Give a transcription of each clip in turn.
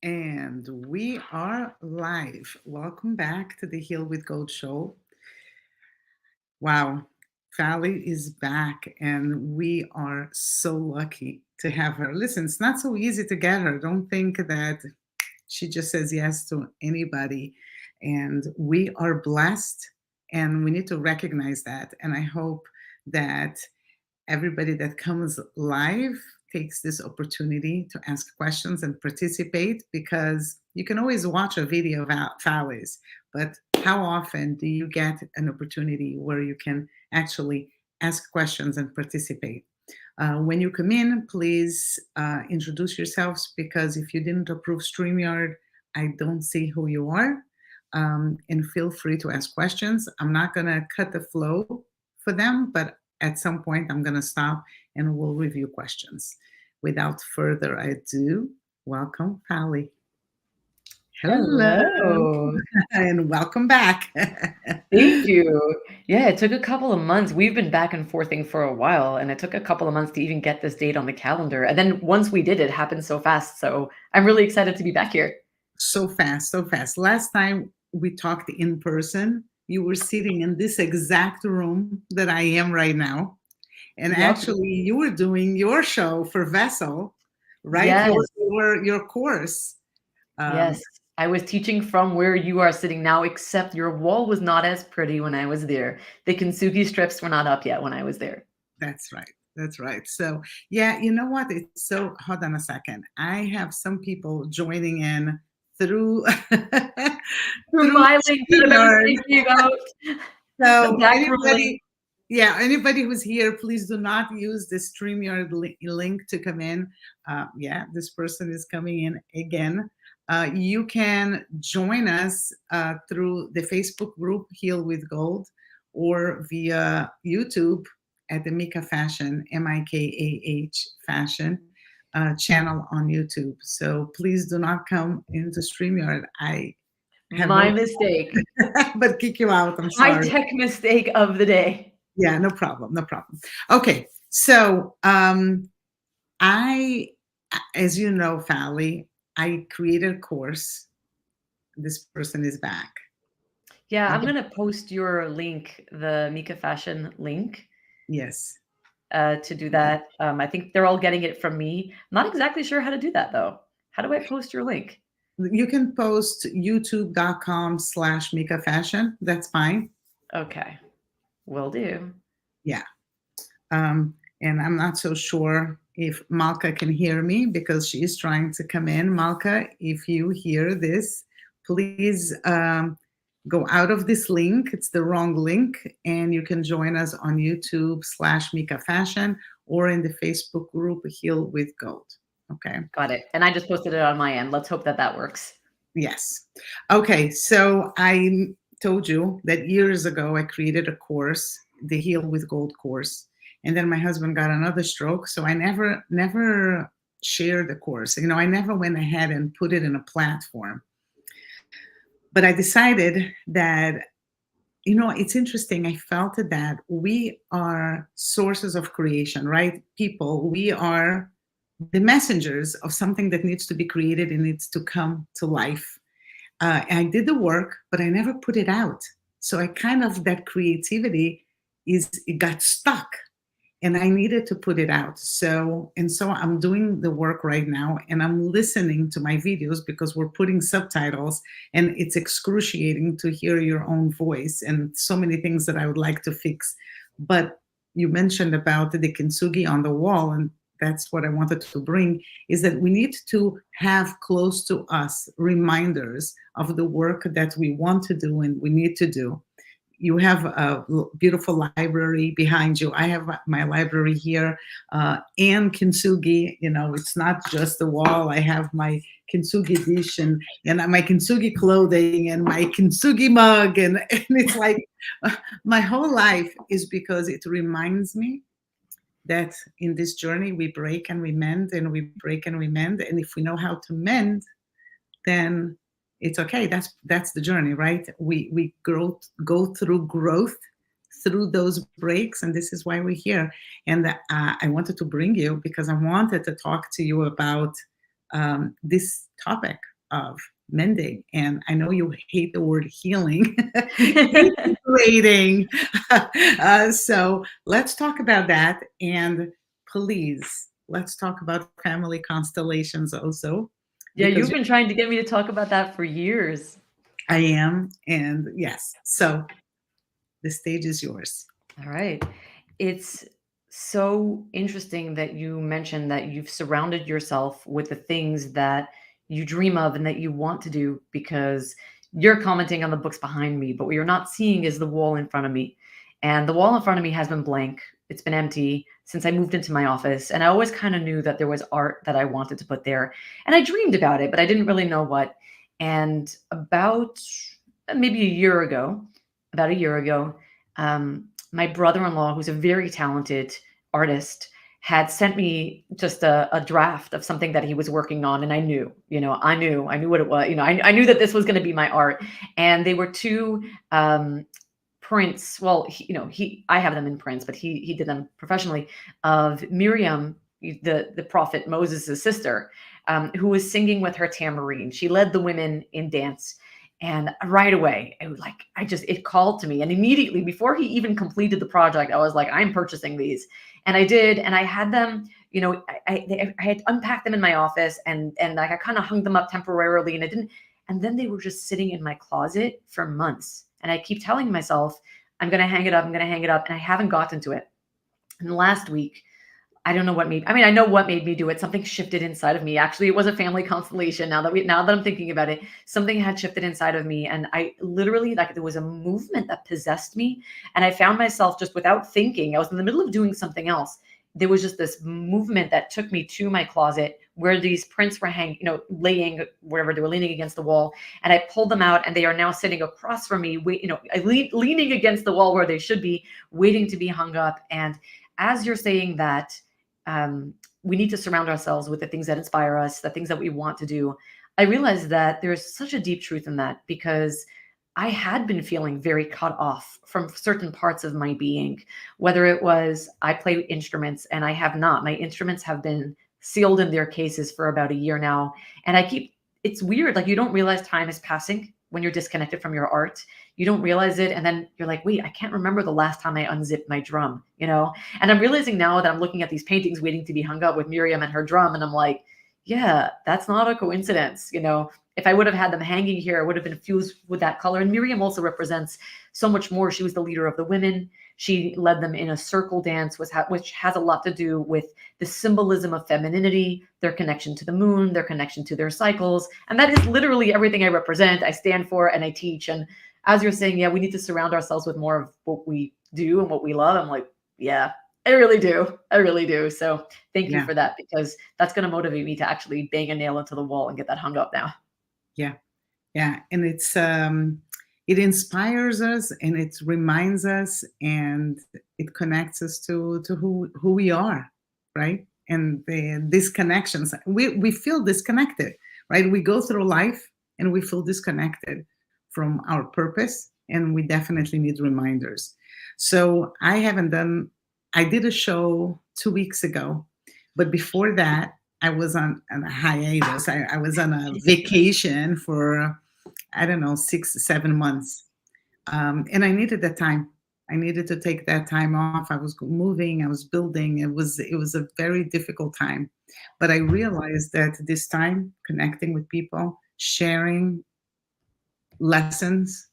And we are live. Welcome back to the Heal with Gold show. Wow, Fally is back, and we are so lucky to have her. Listen, it's not so easy to get her. Don't think that she just says yes to anybody. And we are blessed, and we need to recognize that. And I hope that everybody that comes live takes this opportunity to ask questions and participate, because you can always watch a video of Fowlies, but how often do you get an opportunity where you can actually ask questions and participate? When you come in, please introduce yourselves, because if you didn't approve StreamYard, I don't see who you are. And feel free to ask questions. I'm not going to cut the flow for them, but at some point I'm going to stop and we'll review questions. Without further ado, welcome, Fally. Hello, Hello. and welcome back. Thank you. Yeah, it took a couple of months. We've been back and forthing for a while, and it took a couple of months to even get this date on the calendar. And then once we did, it happened so fast. So I'm really excited to be back here. So fast, so fast. Last time we talked in person, you were sitting in this exact room that I am right now. And Yep. actually, you were doing your show for Vessel, right? Yes. Your course. Um, Yes. I was teaching from where you are sitting now, except your wall was not as pretty when I was there. The kintsugi strips were not up yet when I was there. that's right. That's right. So, yeah, you know what? It's so, hold on a second. I have some people joining in through Through through my link that I was StreamYard. thinking about, the So back room link. anybody, yeah, anybody who's here, please do not use the StreamYard link to come in. Yeah, this person is coming in again. You can join us through the Facebook group Heal with Gold, or via YouTube at the Mika Fashion, Mikah Fashion channel on YouTube. So please do not come into StreamYard. I have no, My mistake. but kick you out. I'm High sorry. tech mistake of the day. Yeah, no problem, no problem. Okay, so I, as you know, Fally, I created a course. This person is back. Yeah, I'm Okay. gonna post your link, the Mika Fashion link, Yes. to do that. I think they're all getting it from me. I'm not exactly sure how to do that though. How do I post your link? You can post youtube.com/Mika Fashion. That's fine. Okay, will do. Yeah. And I'm not so sure if Malka can hear me, because she is trying to come in. Malka, if you hear this, please go out of this link. It's the wrong link. And you can join us on YouTube/Mika Fashion, or in the Facebook group Heal with Gold. Okay. Got it. And I just posted it on my end. Let's hope that that works. Yes. Okay. So I told you that years ago I created a course, the Heal with Gold course, and then my husband got another stroke, so I never shared the course. I never went ahead and put it in a platform. But I decided that, it's interesting. I felt that we are sources of creation, right? People, we are the messengers of something that needs to be created and needs to come to life. I did the work, but I never put it out. So I kind of, that creativity it got stuck, and I needed to put it out. So I'm doing the work right now, and I'm listening to my videos, because we're putting subtitles, and it's excruciating to hear your own voice, and so many things that I would like to fix. But you mentioned about the kintsugi on the wall, and that's what I wanted to bring, is that we need to have close to us reminders of the work that we want to do and we need to do. You have a beautiful library behind you. I have my library here, and kintsugi. It's not just the wall. I have my kintsugi dish, and my kintsugi clothing, and my kintsugi mug, and it's like my whole life is, because it reminds me that in this journey we break and we mend, and we break and we mend, and if we know how to mend, then it's okay. That's the journey, right? We go through growth through those breaks, and this is why we're here. And I wanted to bring you, because I wanted to talk to you about this topic of mending. And I know you hate the word healing, integrating. So let's talk about that. And please, let's talk about family constellations also, Yeah, because you've been trying to get me to talk about that for years. I am. And yes, so the stage is yours. All right. It's so interesting that you mentioned that you've surrounded yourself with the things that you dream of and that you want to do, because you're commenting on the books behind me, but what you're not seeing is the wall in front of me. And the wall in front of me has been blank. It's been empty since I moved into my office. And I always kind of knew that there was art that I wanted to put there. And I dreamed about it, but I didn't really know what. And about maybe about a year ago, my brother-in-law, who's a very talented artist, had sent me just a draft of something that he was working on. And I knew, I knew what it was. I knew that this was going to be my art. And they were two prints. Well, I have them in prints, but he did them professionally, of Miriam, the prophet Moses' sister, who was singing with her tambourine. She led the women in dance. And right away, it was like, it called to me. And immediately, before he even completed the project, I was like, I'm purchasing these. And I did. And I had them, I had unpacked them in my office, and like I kind of hung them up temporarily, and I didn't. And then they were just sitting in my closet for months. And I keep telling myself, I'm going to hang it up. I'm going to hang it up. And I haven't gotten to it. And last week, I don't know what made, I know what made me do it. Something shifted inside of me. Actually, it was a family constellation. Now that I'm thinking about it, something had shifted inside of me. And I literally, like, there was a movement that possessed me. And I found myself, just without thinking, I was in the middle of doing something else. There was just this movement that took me to my closet where these prints were hanging, laying wherever they were, leaning against the wall. And I pulled them out, and they are now sitting across from me, leaning against the wall where they should be, waiting to be hung up. And as you're saying that, we need to surround ourselves with the things that inspire us, the things that we want to do. I realized that there's such a deep truth in that, because I had been feeling very cut off from certain parts of my being, whether it was I play instruments and I have not. My instruments have been sealed in their cases for about a year now. And it's weird. Like, you don't realize time is passing when you're disconnected from your art. You don't realize it. And then you're like, wait, I can't remember the last time I unzipped my drum, And I'm realizing now that I'm looking at these paintings waiting to be hung up with Miriam and her drum. And I'm like, yeah, that's not a coincidence. If I would have had them hanging here, I would have been fused with that color. And Miriam also represents so much more. She was the leader of the women. She led them in a circle dance, which has a lot to do with the symbolism of femininity, their connection to the moon, their connection to their cycles. And that is literally everything I represent, I stand for, and I teach. And as you're saying, yeah, we need to surround ourselves with more of what we do and what we love. I'm like, yeah, I really do. I really do. So thank you for that, because that's going to motivate me to actually bang a nail into the wall and get that hung up now. Yeah. Yeah. And it inspires us, and it reminds us, and it connects us to who we are, right? And these connections, we feel disconnected, right? We go through life and we feel disconnected from our purpose, and we definitely need reminders. So I did a show 2 weeks ago, but before that, I was on a hiatus. I was on a vacation for, I don't know, 6, 7 months. And I needed that time. I needed to take that time off. I was moving, I was building. It was a very difficult time. But I realized that this time, connecting with people, sharing lessons,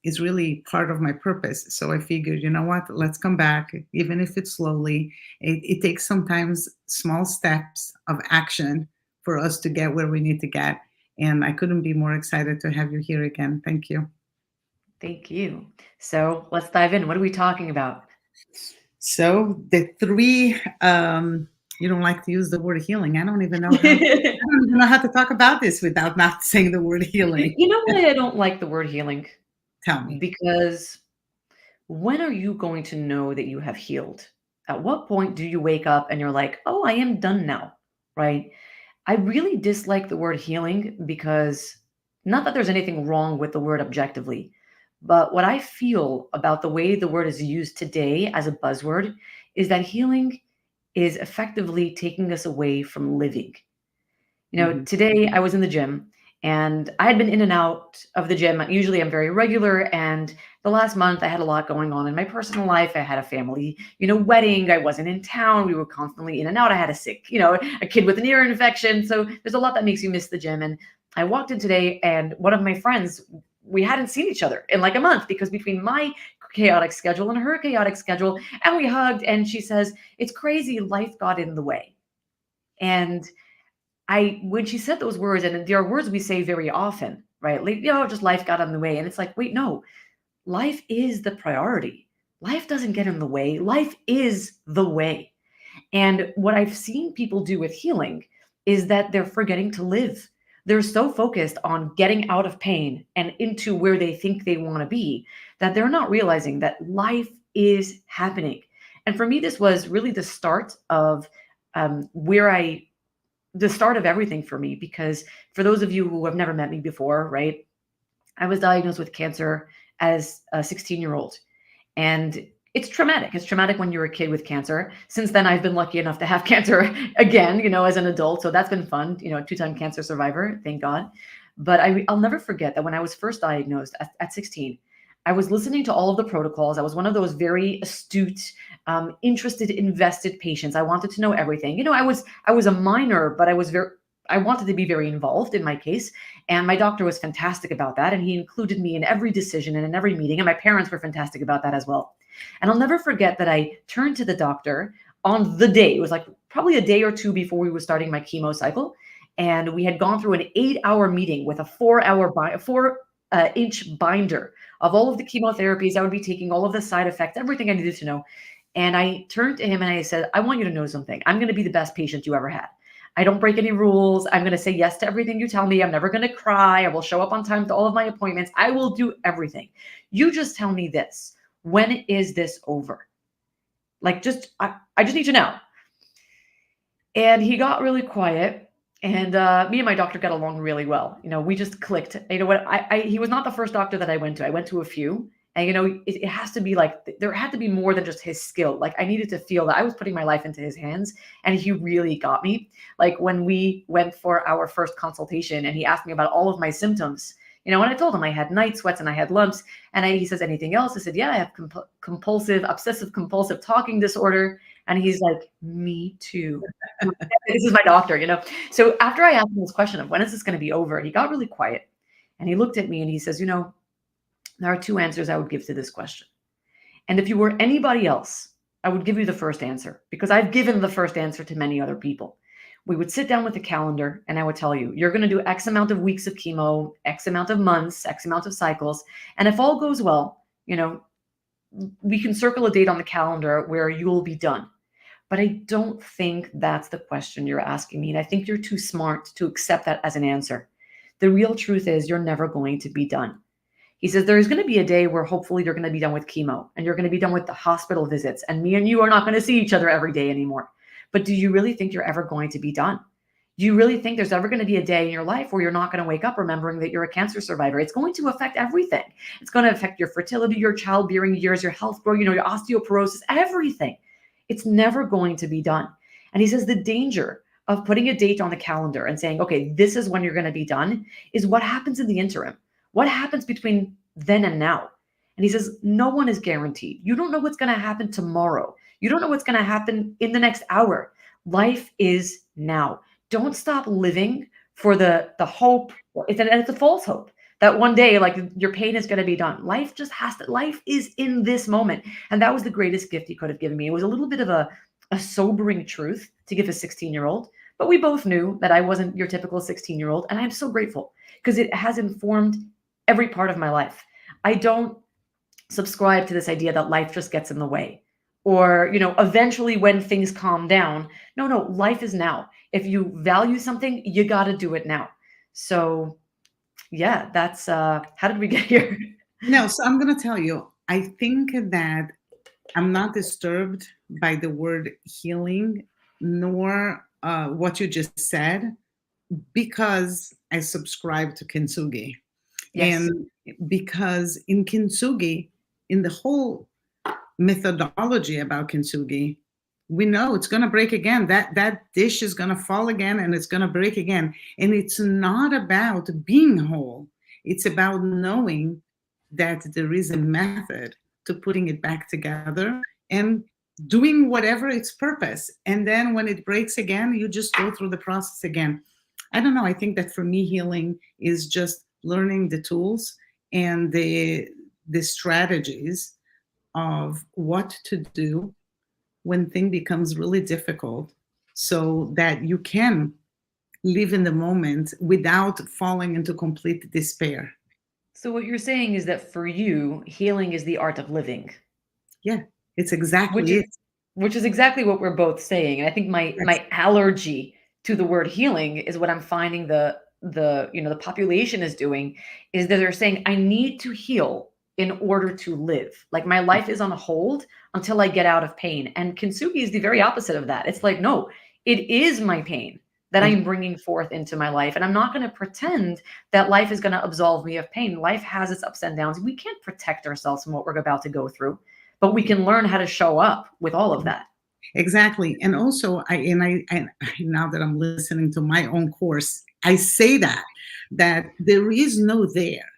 is really part of my purpose. So I figured, you know what, let's come back, even if it's slowly. It takes sometimes small steps of action for us to get where we need to get. And I couldn't be more excited to have you here again. Thank you. Thank you. So let's dive in. What are we talking about? So the three, you don't like to use the word healing. I don't even know how to talk about this without not saying the word healing. You know why I don't like the word healing? Tell me. Because when are you going to know that you have healed? At what point do you wake up and you're like, oh, I am done now, right? I really dislike the word healing, because not that there's anything wrong with the word objectively, but what I feel about the way the word is used today as a buzzword is that healing is effectively taking us away from living. Mhm. Today I was in the gym and I had been in and out of the gym. Usually I'm very regular. And the last month I had a lot going on in my personal life. I had a family, wedding. I wasn't in town. We were constantly in and out. I had a sick, a kid with an ear infection. So there's a lot that makes you miss the gym. And I walked in today and one of my friends, we hadn't seen each other in like a month because between my chaotic schedule and her chaotic schedule, and we hugged and she says, it's crazy. Life got in the way. And when she said those words, and there are words we say very often, right? Like, just life got in the way. And it's like, wait, no, life is the priority. Life doesn't get in the way. Life is the way. And what I've seen people do with healing is that they're forgetting to live. They're so focused on getting out of pain and into where they think they want to be that they're not realizing that life is happening. And for me, this was really the start of where the start of everything for me, because for those of you who have never met me before, right? I was diagnosed with cancer as a 16-year-old. And it's traumatic. It's traumatic when you're a kid with cancer. Since then, I've been lucky enough to have cancer again, as an adult. So that's been fun, two-time cancer survivor, thank God. But I'll never forget that when I was first diagnosed at 16, I was listening to all of the protocols. I was one of those very astute, interested, invested patients. I wanted to know everything. I was a minor, but I wanted to be very involved in my case. And my doctor was fantastic about that. And he included me in every decision and in every meeting. And my parents were fantastic about that as well. And I'll never forget that I turned to the doctor on the day. It was like probably a day or two before we were starting my chemo cycle. And we had gone through an 8-hour meeting with a 4-inch binder of all of the chemotherapies I would be taking, all of the side effects, everything I needed to know. And I turned to him and I said, I want you to know something. I'm going to be the best patient you ever had. I don't break any rules. I'm going to say yes to everything you tell me. I'm never going to cry. I will show up on time to all of my appointments. I will do everything. You just tell me this. When is this over? Like, I just need to know. And he got really quiet. And me and my doctor got along really well. We just clicked. You know what? He was not the first doctor that I went to. I went to a few. And, it has to be like, there had to be more than just his skill. Like, I needed to feel that I was putting my life into his hands, and he really got me. Like, when we went for our first consultation and he asked me about all of my symptoms, and I told him I had night sweats and I had lumps, and he says, anything else? I said, yeah, I have obsessive compulsive talking disorder. And he's like, me too. This is my doctor. So after I asked him this question of when is this going to be over, he got really quiet and he looked at me and he says, there are two answers I would give to this question. And if you were anybody else, I would give you the first answer because I've given the first answer to many other people. We would sit down with a calendar and I would tell you, you're going to do X amount of weeks of chemo, X amount of months, X amount of cycles. And if all goes well, we can circle a date on the calendar where you will be done. But I don't think that's the question you're asking me. And I think you're too smart to accept that as an answer. The real truth is you're never going to be done. He says, there's going to be a day where hopefully you're going to be done with chemo and you're going to be done with the hospital visits and me and you are not going to see each other every day anymore. But do you really think you're ever going to be done? Do you really think there's ever going to be a day in your life where you're not going to wake up remembering that you're a cancer survivor? It's going to affect everything. It's going to affect your fertility, your childbearing years, your health, your osteoporosis, everything. It's never going to be done. And he says the danger of putting a date on the calendar and saying, okay, this is when you're going to be done is what happens in the interim. What happens between then and now? And he says, no one is guaranteed. You don't know what's going to happen tomorrow. You don't know what's going to happen in the next hour. Life is now. Don't stop living for the hope. It's a false hope that one day, like your pain is going to be done. Life is in this moment. And that was the greatest gift he could have given me. It was a little bit of a sobering truth to give a 16-year-old, but we both knew that I wasn't your typical 16-year-old. And I'm so grateful because it has informed every part of my life. I don't subscribe to this idea that life just gets in the way or, eventually when things calm down. No, life is now. If you value something, you got to do it now. So yeah, that's, how did we get here? No, so I'm going to tell you, I think that I'm not disturbed by the word healing, nor what you just said, because I subscribe to Kintsugi. Yes. And because in Kintsugi, in the whole methodology about Kintsugi, we know it's going to break again. That dish is going to fall again, and it's going to break again. And it's not about being whole. It's about knowing that there is a method to putting it back together and doing whatever its purpose. And then when it breaks again, you just go through the process again. I don't know. I think that for me, healing is just learning the tools and the strategies of what to do when thing becomes really difficult, so that you can live in the moment without falling into complete despair. So what you're saying is that for you, healing is the art of living, Yeah, it's which exactly is it. which is exactly what we're both saying. And I think Yes. my allergy to the word healing is what I'm finding the population is doing, is that they're saying I need to heal in order to live. Like my life is on hold until I get out of pain. And kintsugi is the very opposite of that. It's like, no, it is my pain that I'm bringing forth into my life. And I'm not going to pretend that life is going to absolve me of pain. Life has its ups and downs. We can't protect ourselves from what we're about to go through, but we can learn how to show up with all of that. Exactly. And also, now that I'm listening to my own course, I say that there is no there,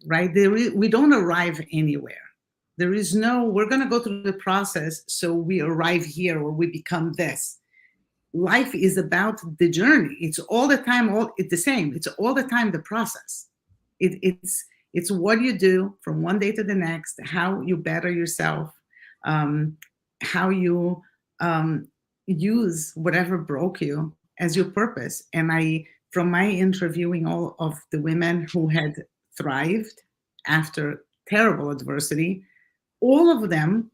right? We don't arrive anywhere. There is no, we're going to go through the process so we arrive here or we become this. Life is about the journey. It's all the time, it's the same. It's all the time the process. It's what you do from one day to the next, how you better yourself, um, how you use whatever broke you as your purpose. And from my interviewing all of the women who had thrived after terrible adversity, all of them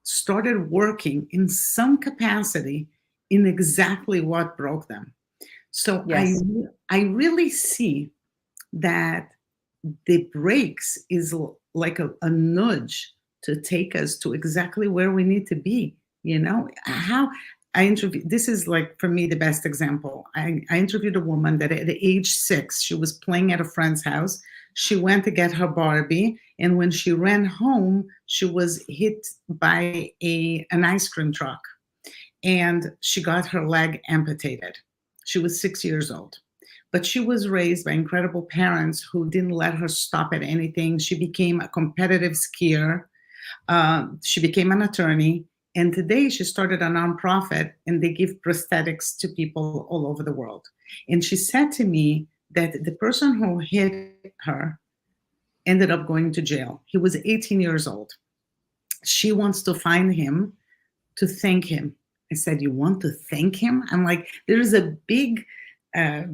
started working in some capacity in exactly what broke them. So Yes. I really see that the breaks is like a nudge to take us to exactly where we need to be. You know, how I interviewed, this is like for me the best example. I interviewed a woman that at age 6, she was playing at a friend's house. She went to get her Barbie, and when she ran home, she was hit by an ice cream truck, and she got her leg amputated. She was 6 years old. But she was raised by incredible parents who didn't let her stop at anything. She became a competitive skier. She became an attorney. And today she started a nonprofit, and they give prosthetics to people all over the world. And she said to me that the person who hit her ended up going to jail. He was 18 years old. She wants to find him to thank him. I said, "You want to thank him?" I'm like, there's a big uh,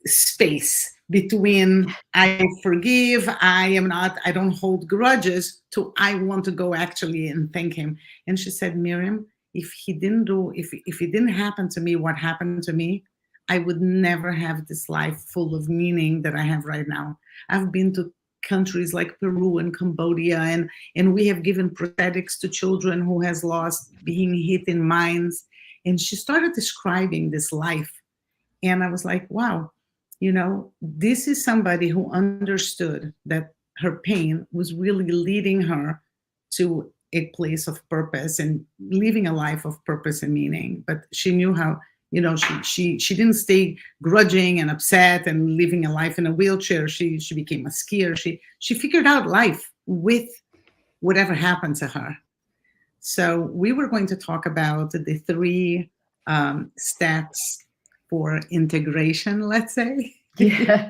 space between I forgive, I don't hold grudges, to I want to go actually and thank him. And she said, "Miriam, if it didn't happen to me, what happened to me, I would never have this life full of meaning that I have right now. I've been to countries like Peru and Cambodia, and we have given prosthetics to children who has lost being hit in mines." And she started describing this life. And I was like, wow, this is somebody who understood that her pain was really leading her to a place of purpose and living a life of purpose and meaning. But she knew how, she didn't stay grudging and upset and living a life in a wheelchair. She became a skier. She figured out life with whatever happened to her. So we were going to talk about the three steps for integration, let's say. Yeah.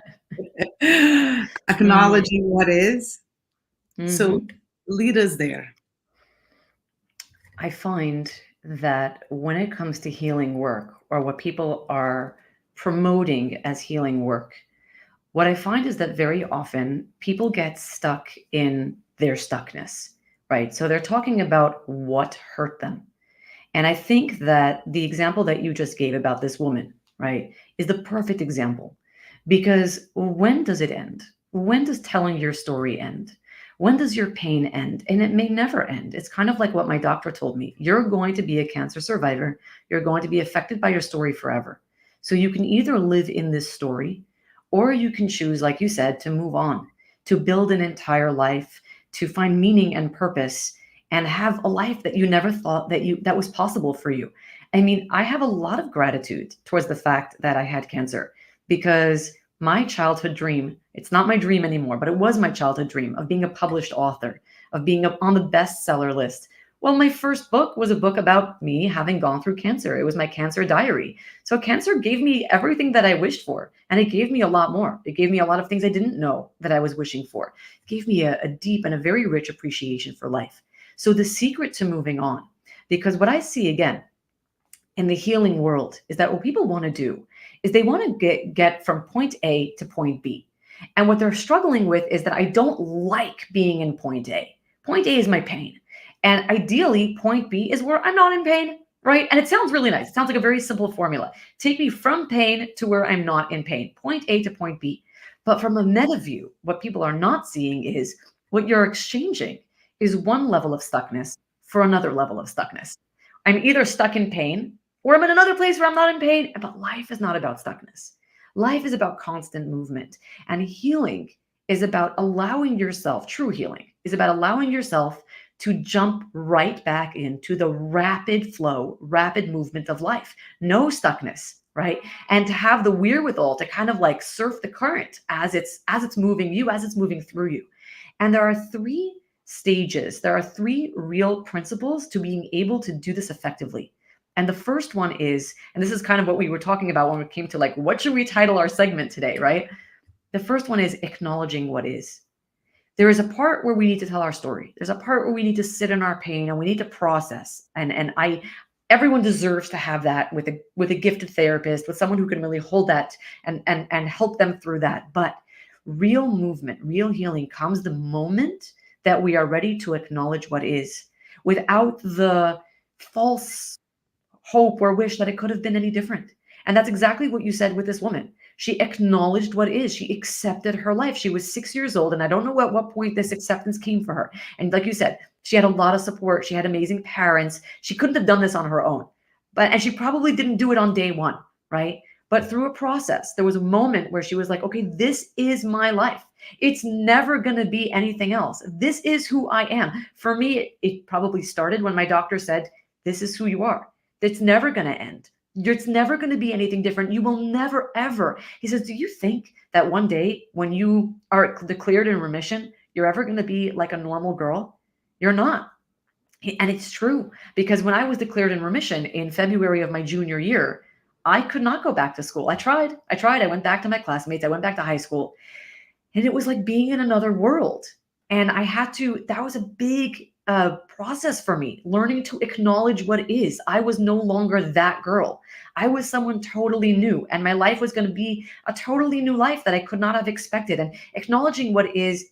Mm. Acknowledging what is. So Hmm. lead us there. I find that when it comes to healing work, or what people are promoting as healing work, what I find is that very often people get stuck in their stuckness, right? So they're talking about what hurt them. And I think that the example that you just gave about this woman, right, is the perfect example. Because when does it end? When does telling your story end? When does your pain end? And it may never end. It's kind of like what my doctor told me. You're going to be a cancer survivor. You're going to be affected by your story forever. So you can either live in this story, or you can choose, like you said, to move on, to build an entire life, to find meaning and purpose, and have a life that you never thought that was possible for you. I mean, I have a lot of gratitude towards the fact that I had cancer, because my childhood dream, it's not my dream anymore, but it was my childhood dream of being a published author, of being on the bestseller list. Well, my first book was a book about me having gone through cancer. It was my cancer diary. So cancer gave me everything that I wished for, and it gave me a lot more. It gave me a lot of things I didn't know that I was wishing for. It gave me a deep and a very rich appreciation for life. So the secret to moving on, because what I see again in the healing world is that what people want to do is they want to get from point A to point B. And what they're struggling with is that I don't like being in point A. Point A is my pain. And ideally, point B is where I'm not in pain, right? And it sounds really nice. It sounds like a very simple formula. Take me from pain to where I'm not in pain, point A to point B. But from a meta view, what people are not seeing is what you're exchanging is one level of stuckness for another level of stuckness. I'm either stuck in pain or I'm in another place where I'm not in pain. But life is not about stuckness. Life is about constant movement. And healing is about allowing yourself, true healing is about allowing yourself to jump right back into the rapid flow, rapid movement of life. No stuckness, right? And to have the wherewithal to kind of like surf the current as it's moving you, as it's moving through you. And there are three stages. There are three real principles to being able to do this effectively. And the first one is, and this is kind of what we were talking about when we came to like, what should we title our segment today, right? The first one is acknowledging what is. There is a part where we need to tell our story. There's a part where we need to sit in our pain and we need to process. And everyone deserves to have that with a gifted therapist, with someone who can really hold that and help them through that. But real movement, real healing comes the moment that we are ready to acknowledge what is, without the false hope or wish that it could have been any different. And that's exactly what you said with this woman. She acknowledged what is. She accepted her life. She was 6 years old, and I don't know at what point this acceptance came for her. And like you said, she had a lot of support. She had amazing parents. She couldn't have done this on her own. And she probably didn't do it on day one, right? But through a process, there was a moment where she was like, okay, this is my life. It's never going to be anything else. This is who I am. For me, it probably started when my doctor said, this is who you are. It's never going to end. It's never going to be anything different. You will never, ever. He says, do you think that one day when you are declared in remission, you're ever going to be like a normal girl? You're not. And it's true, because when I was declared in remission in February of my junior year, I could not go back to school. I tried. I went back to my classmates. I went back to high school. And it was like being in another world. And that was a big process for me, learning to acknowledge what is. I was no longer that girl. I was someone totally new, and my life was going to be a totally new life that I could not have expected. And acknowledging what is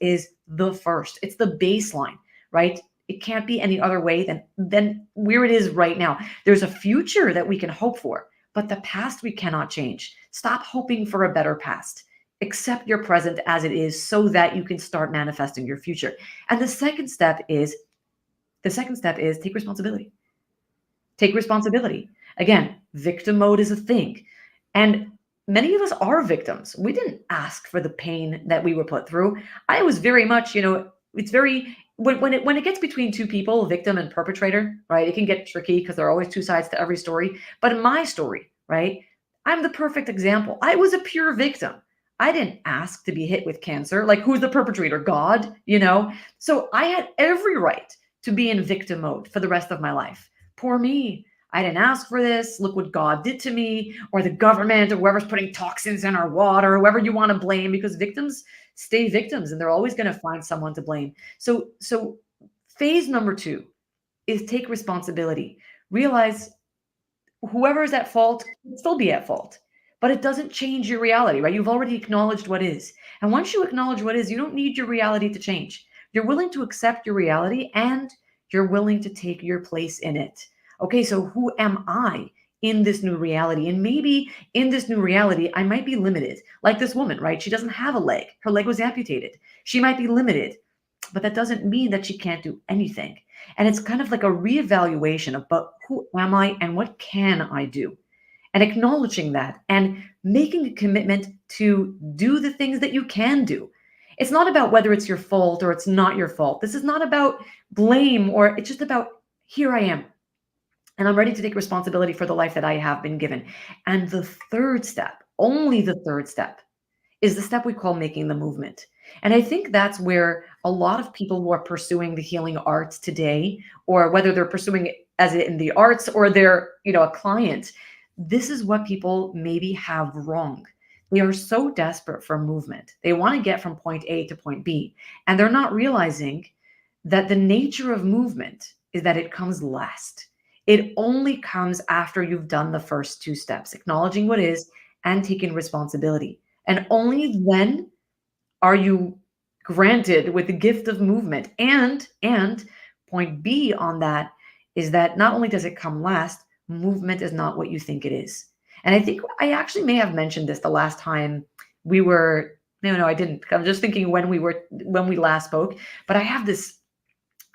the first. It's the baseline, right? It can't be any other way than where it is right now. There's a future that we can hope for, but the past we cannot change. Stop hoping for a better past. Accept your present as it is so that you can start manifesting your future. And the second step is take responsibility. Take responsibility. Again, victim mode is a thing. And many of us are victims. We didn't ask for the pain that we were put through. I was very much, it's very, when it gets between two people, victim and perpetrator, right, it can get tricky because there are always two sides to every story. But in my story, right, I'm the perfect example. I was a pure victim. I didn't ask to be hit with cancer. Like, who's the perpetrator? God, So I had every right to be in victim mode for the rest of my life. Poor me. I didn't ask for this. Look what God did to me, or the government, or whoever's putting toxins in our water, whoever you want to blame, because victims stay victims and they're always going to find someone to blame. So phase number 2 is take responsibility. Realize whoever is at fault can still be at fault, but it doesn't change your reality, right? You've already acknowledged what is. And once you acknowledge what is, you don't need your reality to change. You're willing to accept your reality, and you're willing to take your place in it. Okay, so who am I in this new reality? And maybe in this new reality, I might be limited. Like this woman, right? She doesn't have a leg. Her leg was amputated. She might be limited, but that doesn't mean that she can't do anything. And it's kind of like a reevaluation about who am I and what can I do? And acknowledging that and making a commitment to do the things that you can do. It's not about whether it's your fault or it's not your fault. This is not about blame, or it's just about, here I am. And I'm ready to take responsibility for the life that I have been given. And the third step, only the third step, is the step we call making the movement. And I think that's where a lot of people who are pursuing the healing arts today, or whether they're pursuing it as in the arts or they're, a client, this is what people maybe have wrong. They are so desperate for movement. They want to get from point A to point B, and they're not realizing that the nature of movement is that it comes last. It only comes after you've done the first two steps, acknowledging what is and taking responsibility. And only then are you granted with the gift of movement. And point B on that is that not only does it come last, movement is not what you think it is. And I think I actually may have mentioned this the last time we were, no, I didn't. I'm just thinking when we last spoke, but I have this,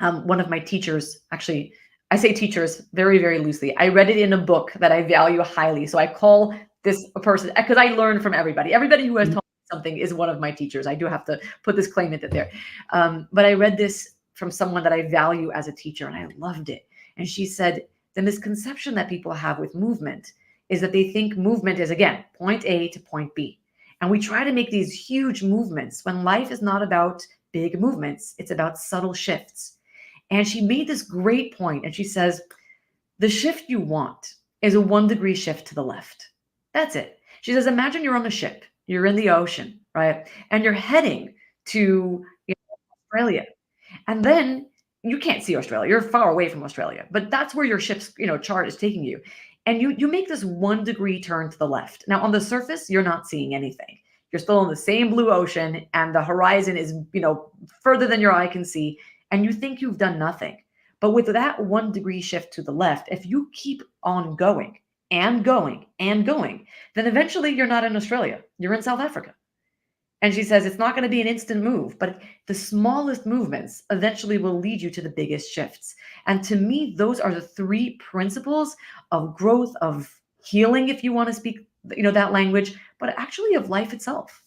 one of my teachers, actually, I say teachers very, very loosely. I read it in a book that I value highly. So I call this a person, because I learn from everybody. Everybody who has taught me something is one of my teachers. I do have to put this claim into there. But I read this from someone that I value as a teacher, and I loved it. And she said, the misconception that people have with movement is that they think movement is, again, point A to point B. And we try to make these huge movements when life is not about big movements. It's about subtle shifts. And she made this great point, and she says, the shift you want is a 1 degree shift to the left. That's it. She says, imagine you're on a ship, you're in the ocean, right? And you're heading to Australia. And then you can't see Australia. You're far away from Australia, but that's where your ship's, chart is taking you. And you make this 1 degree turn to the left. Now on the surface, you're not seeing anything. You're still in the same blue ocean, and the horizon is, further than your eye can see. And you think you've done nothing. But with that 1 degree shift to the left, if you keep on going and going and going, then eventually you're not in Australia, you're in South Africa. And she says it's not going to be an instant move, but the smallest movements eventually will lead you to the biggest shifts. And to me, those are the 3 principles of growth, of healing, if you want to speak, that language, but actually of life itself.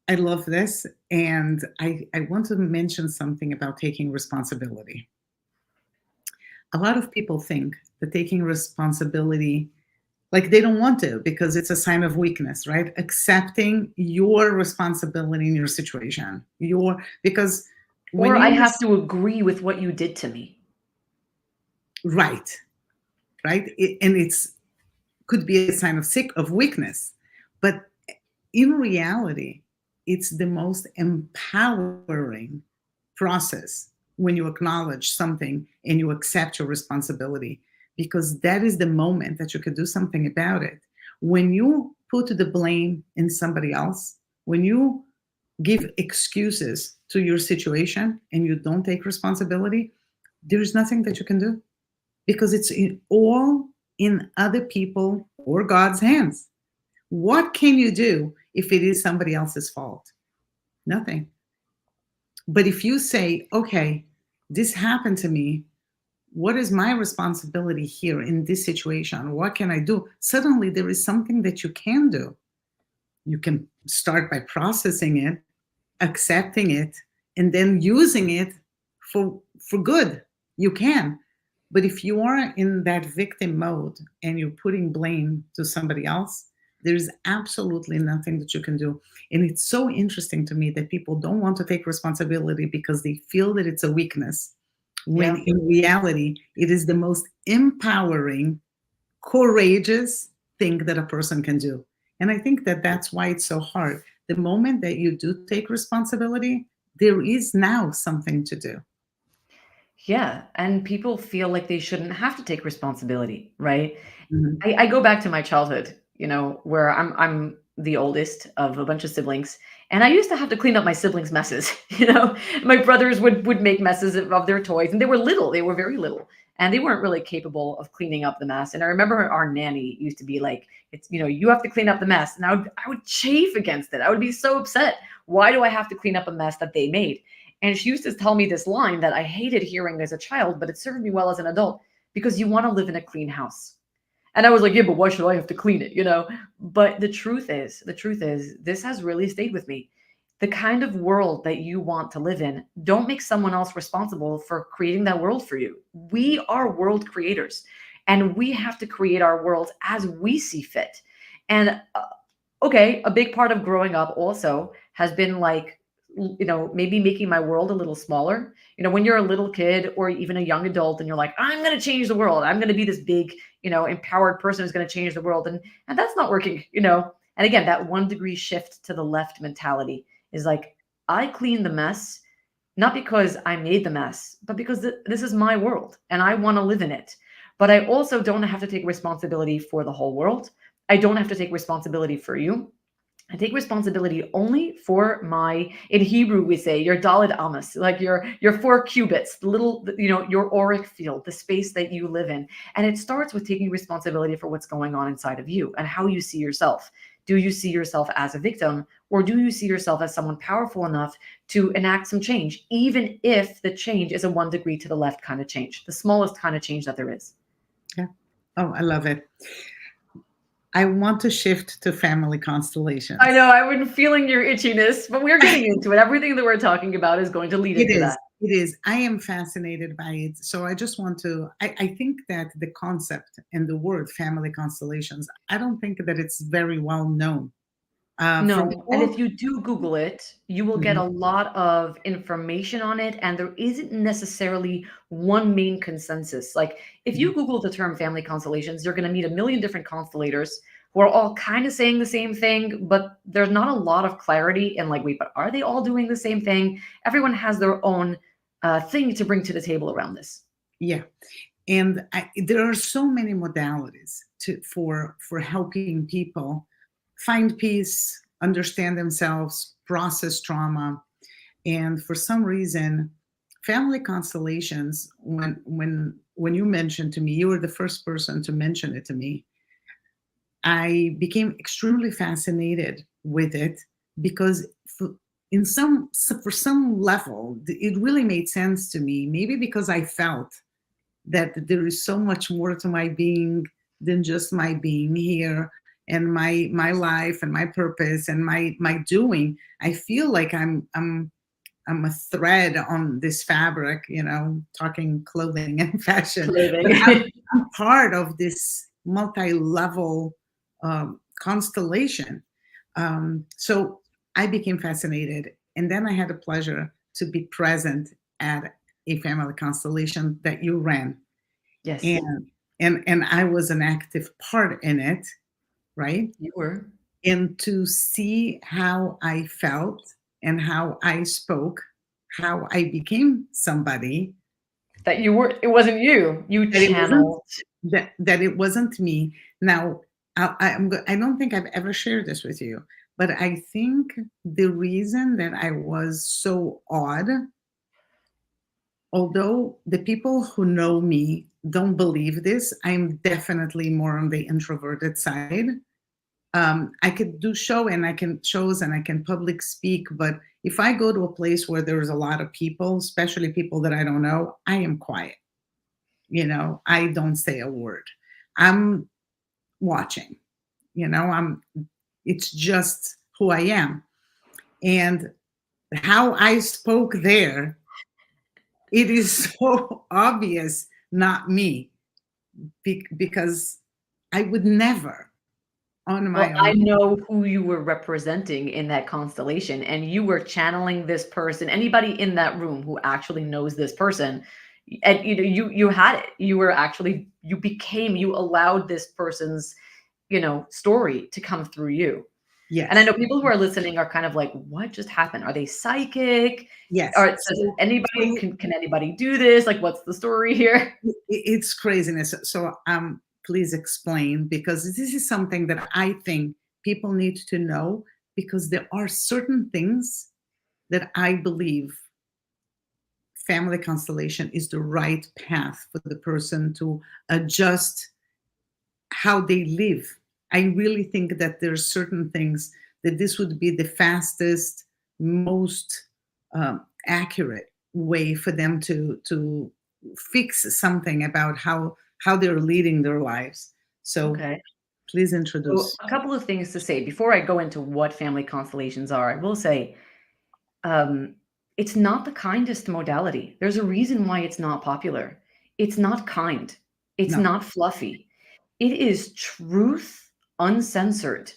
I love this. And I want to mention something about taking responsibility. A lot of people think that taking responsibility, like they don't want to, because it's a sign of weakness, right? Accepting your responsibility in your situation. Because when I have to agree with what you did to me. Right. And it's could be a sign of weakness. But in reality, it's the most empowering process when you acknowledge something and you accept your responsibility, because that is the moment that you can do something about it. When you put the blame in somebody else, when you give excuses to your situation and you don't take responsibility, there's nothing that you can do, because it's all in other people or God's hands. What can you do if it is somebody else's fault? Nothing. But if you say, okay, this happened to me, what is my responsibility here in this situation? What can I do? Suddenly there is something that you can do. You can start by processing it, accepting it, and then using it for good. You can. But if you are in that victim mode and you're putting blame to somebody else, there's absolutely nothing that you can do. And it's so interesting to me that people don't want to take responsibility because they feel that it's a weakness, when in reality, it is the most empowering, courageous thing that a person can do. And I think that that's why it's so hard. The moment that you do take responsibility, there is now something to do. Yeah. And people feel like they shouldn't have to take responsibility, right? Mhm. I go back to my childhood, where I'm the oldest of a bunch of siblings, and I used to have to clean up my siblings' messes. My brothers would make messes of their toys, and they were little, they were very little, and they weren't really capable of cleaning up the mess. And I remember our nanny used to be like, it's, you have to clean up the mess. And I would chafe against it. I would be so upset. Why do I have to clean up a mess that they made? And she used to tell me this line that I hated hearing as a child, but it served me well as an adult, because you want to live in a clean house. And I was like, yeah, but why should I have to clean it? But the truth is, this has really stayed with me. the kind of world that you want to live in. Don't make someone else responsible for creating that world for you. We are world creators, and we have to create our worlds as we see fit. And okay, a big part of growing up also has been like, maybe making my world a little smaller. When you're a little kid or even a young adult and you're like, I'm going to change the world. I'm going to be this big, empowered person who's going to change the world. And that's not working. And again, that 1 degree shift to the left mentality is like, I clean the mess, not because I made the mess, but because this is my world and I want to live in it. But I also don't have to take responsibility for the whole world. I don't have to take responsibility for you. I take responsibility only for in Hebrew we say, your Dalet Amos, like your 4 cubits, the little, your auric field, the space that you live in. And it starts with taking responsibility for what's going on inside of you and how you see yourself. Do you see yourself as a victim, or do you see yourself as someone powerful enough to enact some change, even if the change is a 1 degree to the left kind of change, the smallest kind of change that there is? Yeah. Oh, I love it. I want to shift to family constellations. I know, I've been feeling your itchiness, but we're getting into it. Everything that we're talking about is going to lead into that. It is. I am fascinated by it. So I just want to, I think that the concept and the word family constellations, I don't think that it's very well known. No, and if you do Google it, you will get a lot of information on it, and there isn't necessarily one main consensus. Like if you Google the term family constellations, you're going to meet a million different constellators who are all kind of saying the same thing, but there's not a lot of clarity in like, wait, but are they all doing the same thing? Everyone has their own thing to bring to the table around this. Yeah. And there are so many modalities for helping people find peace, understand themselves, process trauma. And for some reason, family constellations, when you mentioned to me, you were the first person to mention it to me, I became extremely fascinated with it because for some level, it really made sense to me, maybe because I felt that there is so much more to my being than just my being here and my life and my purpose and my doing. I feel like I'm a thread on this fabric, talking clothing and fashion. But I'm part of this multi-level constellation. So I became fascinated, and then I had the pleasure to be present at a family constellation that you ran. Yes. And I was an active part in it, right? You were. And to see how I felt and how I spoke, how I became somebody. That you were, it wasn't you. You channeled. That it wasn't me. Now, I don't think I've ever shared this with you, but I think the reason that I was so odd, although the people who know me don't believe this, I'm definitely more on the introverted side. I could do shows and I can public speak, but if I go to a place where there's a lot of people, especially people that I don't know, I am quiet. I don't say a word. I'm watching. It's just who I am. And how I spoke there, it is so obvious, not me, because I would never on my own. I know who you were representing in that constellation, and you were channeling this person. Anybody in that room who actually knows this person, and you had it. You were actually, you allowed this person's, story to come through you. Yes. And I know people who are listening are kind of like, what just happened? Are they psychic? Yes. Or can anybody do this? Like, what's the story here? It's craziness. So please explain, because this is something that I think people need to know, because there are certain things that I believe family constellation is the right path for the person to adjust how they live. I really think that there's certain things that this would be the fastest, most accurate way for them to fix something about how they're leading their lives. So okay. Please introduce. So a couple of things to say before I go into what family constellations are. I will say, um, it's not the kindest modality. There's a reason why it's not popular. It's not kind. It's No. not fluffy. It is truth uncensored,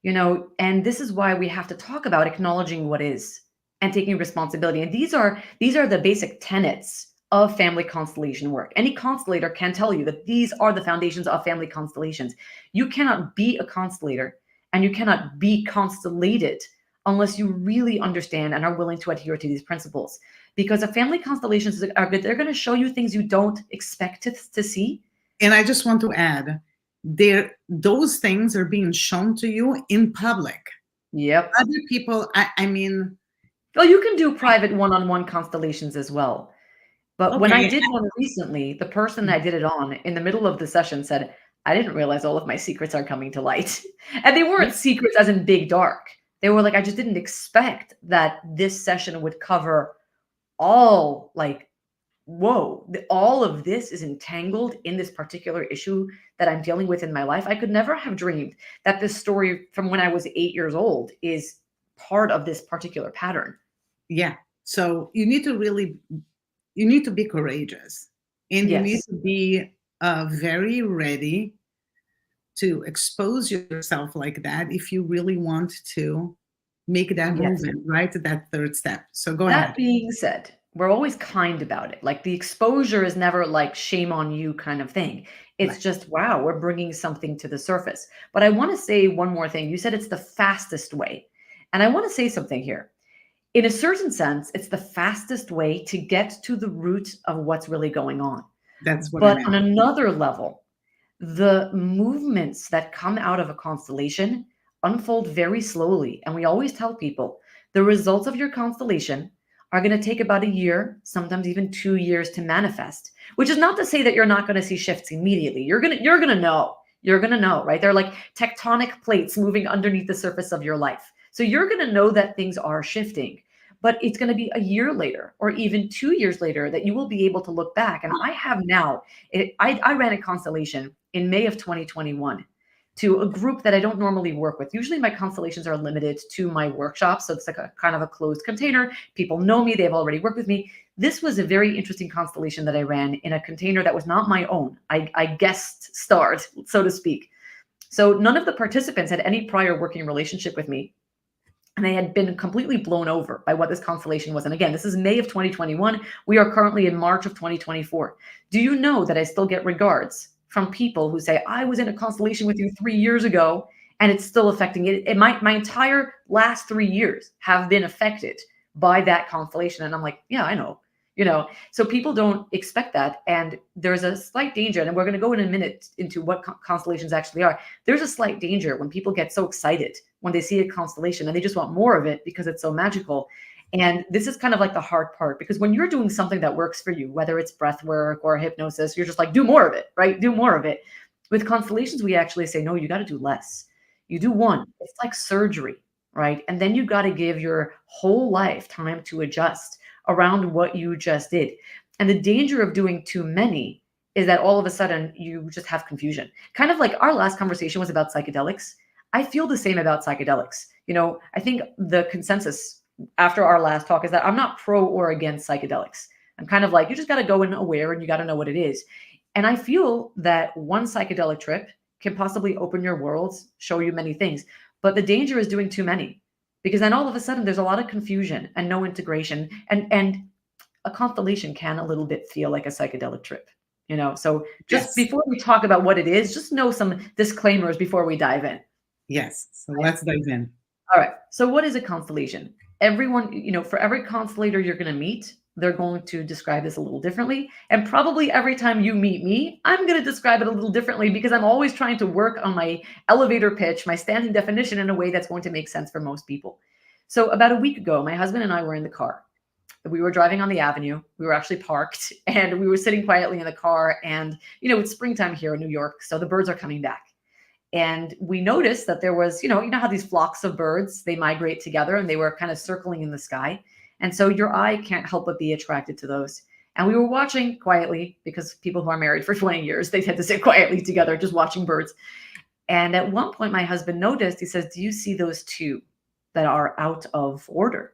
and this is why we have to talk about acknowledging what is and taking responsibility. And these are the basic tenets of family constellation work. Any constellator can tell you that these are the foundations of family constellations. You cannot be a constellator and you cannot be constellated unless you really understand and are willing to adhere to these principles. Because if family constellations are good, they're going to show you things you don't expect to see. And I just want to add, those things are being shown to you in public. Yep. Other people, I mean, Well, you can do private one-on-one constellations as well. But when I okay. did one recently, the person I did it on in the middle of the session said, I didn't realize all of my secrets are coming to light. And they weren't secrets as in big dark. They were like, I just didn't expect that this session would cover all, like, whoa, all of this is entangled in this particular issue that I'm dealing with in my life. I could never have dreamed that this story from when I was 8 years old is part of this particular pattern. Yeah. So you need to be courageous, and you need Yes. to be very ready to expose yourself like that if you really want to make that Yes. movement, right? That third step. So go That ahead. being said, we're always kind about it. Like the exposure is never like shame on you kind of thing. It's Right. just, wow, we're bringing something to the surface. But I want to say one more thing. You said it's the fastest way. And I want to say something here. In a certain sense, it's the fastest way to get to the root of what's really going on. That's what I But on meant. another level, the movements that come out of a constellation unfold very slowly. And we always tell people the results of your constellation are going to take about a year, sometimes even 2 years to manifest, which is not to say that you're not going to see shifts immediately. You're going to know. You're going to know, right? They're like tectonic plates moving underneath the surface of your life. So you're going to know that things are shifting. But it's going to be a year later or even 2 years later that you will be able to look back. And I have now, I ran a constellation in May of 2021 to a group that I don't normally work with. Usually my constellations are limited to my workshops. So it's like a kind of a closed container. People know me. They've already worked with me. This was a very interesting constellation that I ran in a container that was not my own. I guest starred, so to speak. So none of the participants had any prior working relationship with me. And they had been completely blown over by what this constellation was. And again, this is May of 2021. We are currently in March of 2024. Do you know that I still get regards from people who say, I was in a constellation with you 3 years ago, and it's still affecting it. My entire last 3 years have been affected by that constellation. And I'm like, yeah, I know. So people don't expect that. And there's a slight danger, and we're going to go in a minute into what constellations actually are. There's a slight danger when people get so excited when they see a constellation and they just want more of it because it's so magical. And this is kind of like the hard part, because when you're doing something that works for you, whether it's breath work or hypnosis, you're just like, do more of it, right? Do more of it. With constellations, we actually say, no, you got to do less. You do one. It's like surgery, right? And then you got to give your whole life time to adjust around what you just did. And the danger of doing too many is that all of a sudden you just have confusion. Kind of like our last conversation was about psychedelics. I feel the same about psychedelics. I think the consensus after our last talk is that I'm not pro or against psychedelics. I'm kind of like, you just got to go in aware and you got to know what it is. And I feel that one psychedelic trip can possibly open your worlds, show you many things. But the danger is doing too many, because then all of a sudden there's a lot of confusion and no integration. And a constellation can a little bit feel like a psychedelic trip. So just Yes. before we talk about what it is, just know some disclaimers before we dive in. Yes. So let's dive in. All right. So what is a constellation? Everyone, for every constellator you're going to meet, they're going to describe this a little differently. And probably every time you meet me, I'm going to describe it a little differently, because I'm always trying to work on my elevator pitch, my standing definition, in a way that's going to make sense for most people. So about a week ago, my husband and I were in the car. We were driving on the avenue. We were actually parked and we were sitting quietly in the car. And, it's springtime here in New York, so the birds are coming back. And we noticed that there was, you know how these flocks of birds, they migrate together and they were kind of circling in the sky. And so your eye can't help but be attracted to those. And we were watching quietly, because people who are married for 20 years, they tend to sit quietly together, just watching birds. And at one point, my husband noticed, he says, do you see those two that are out of order?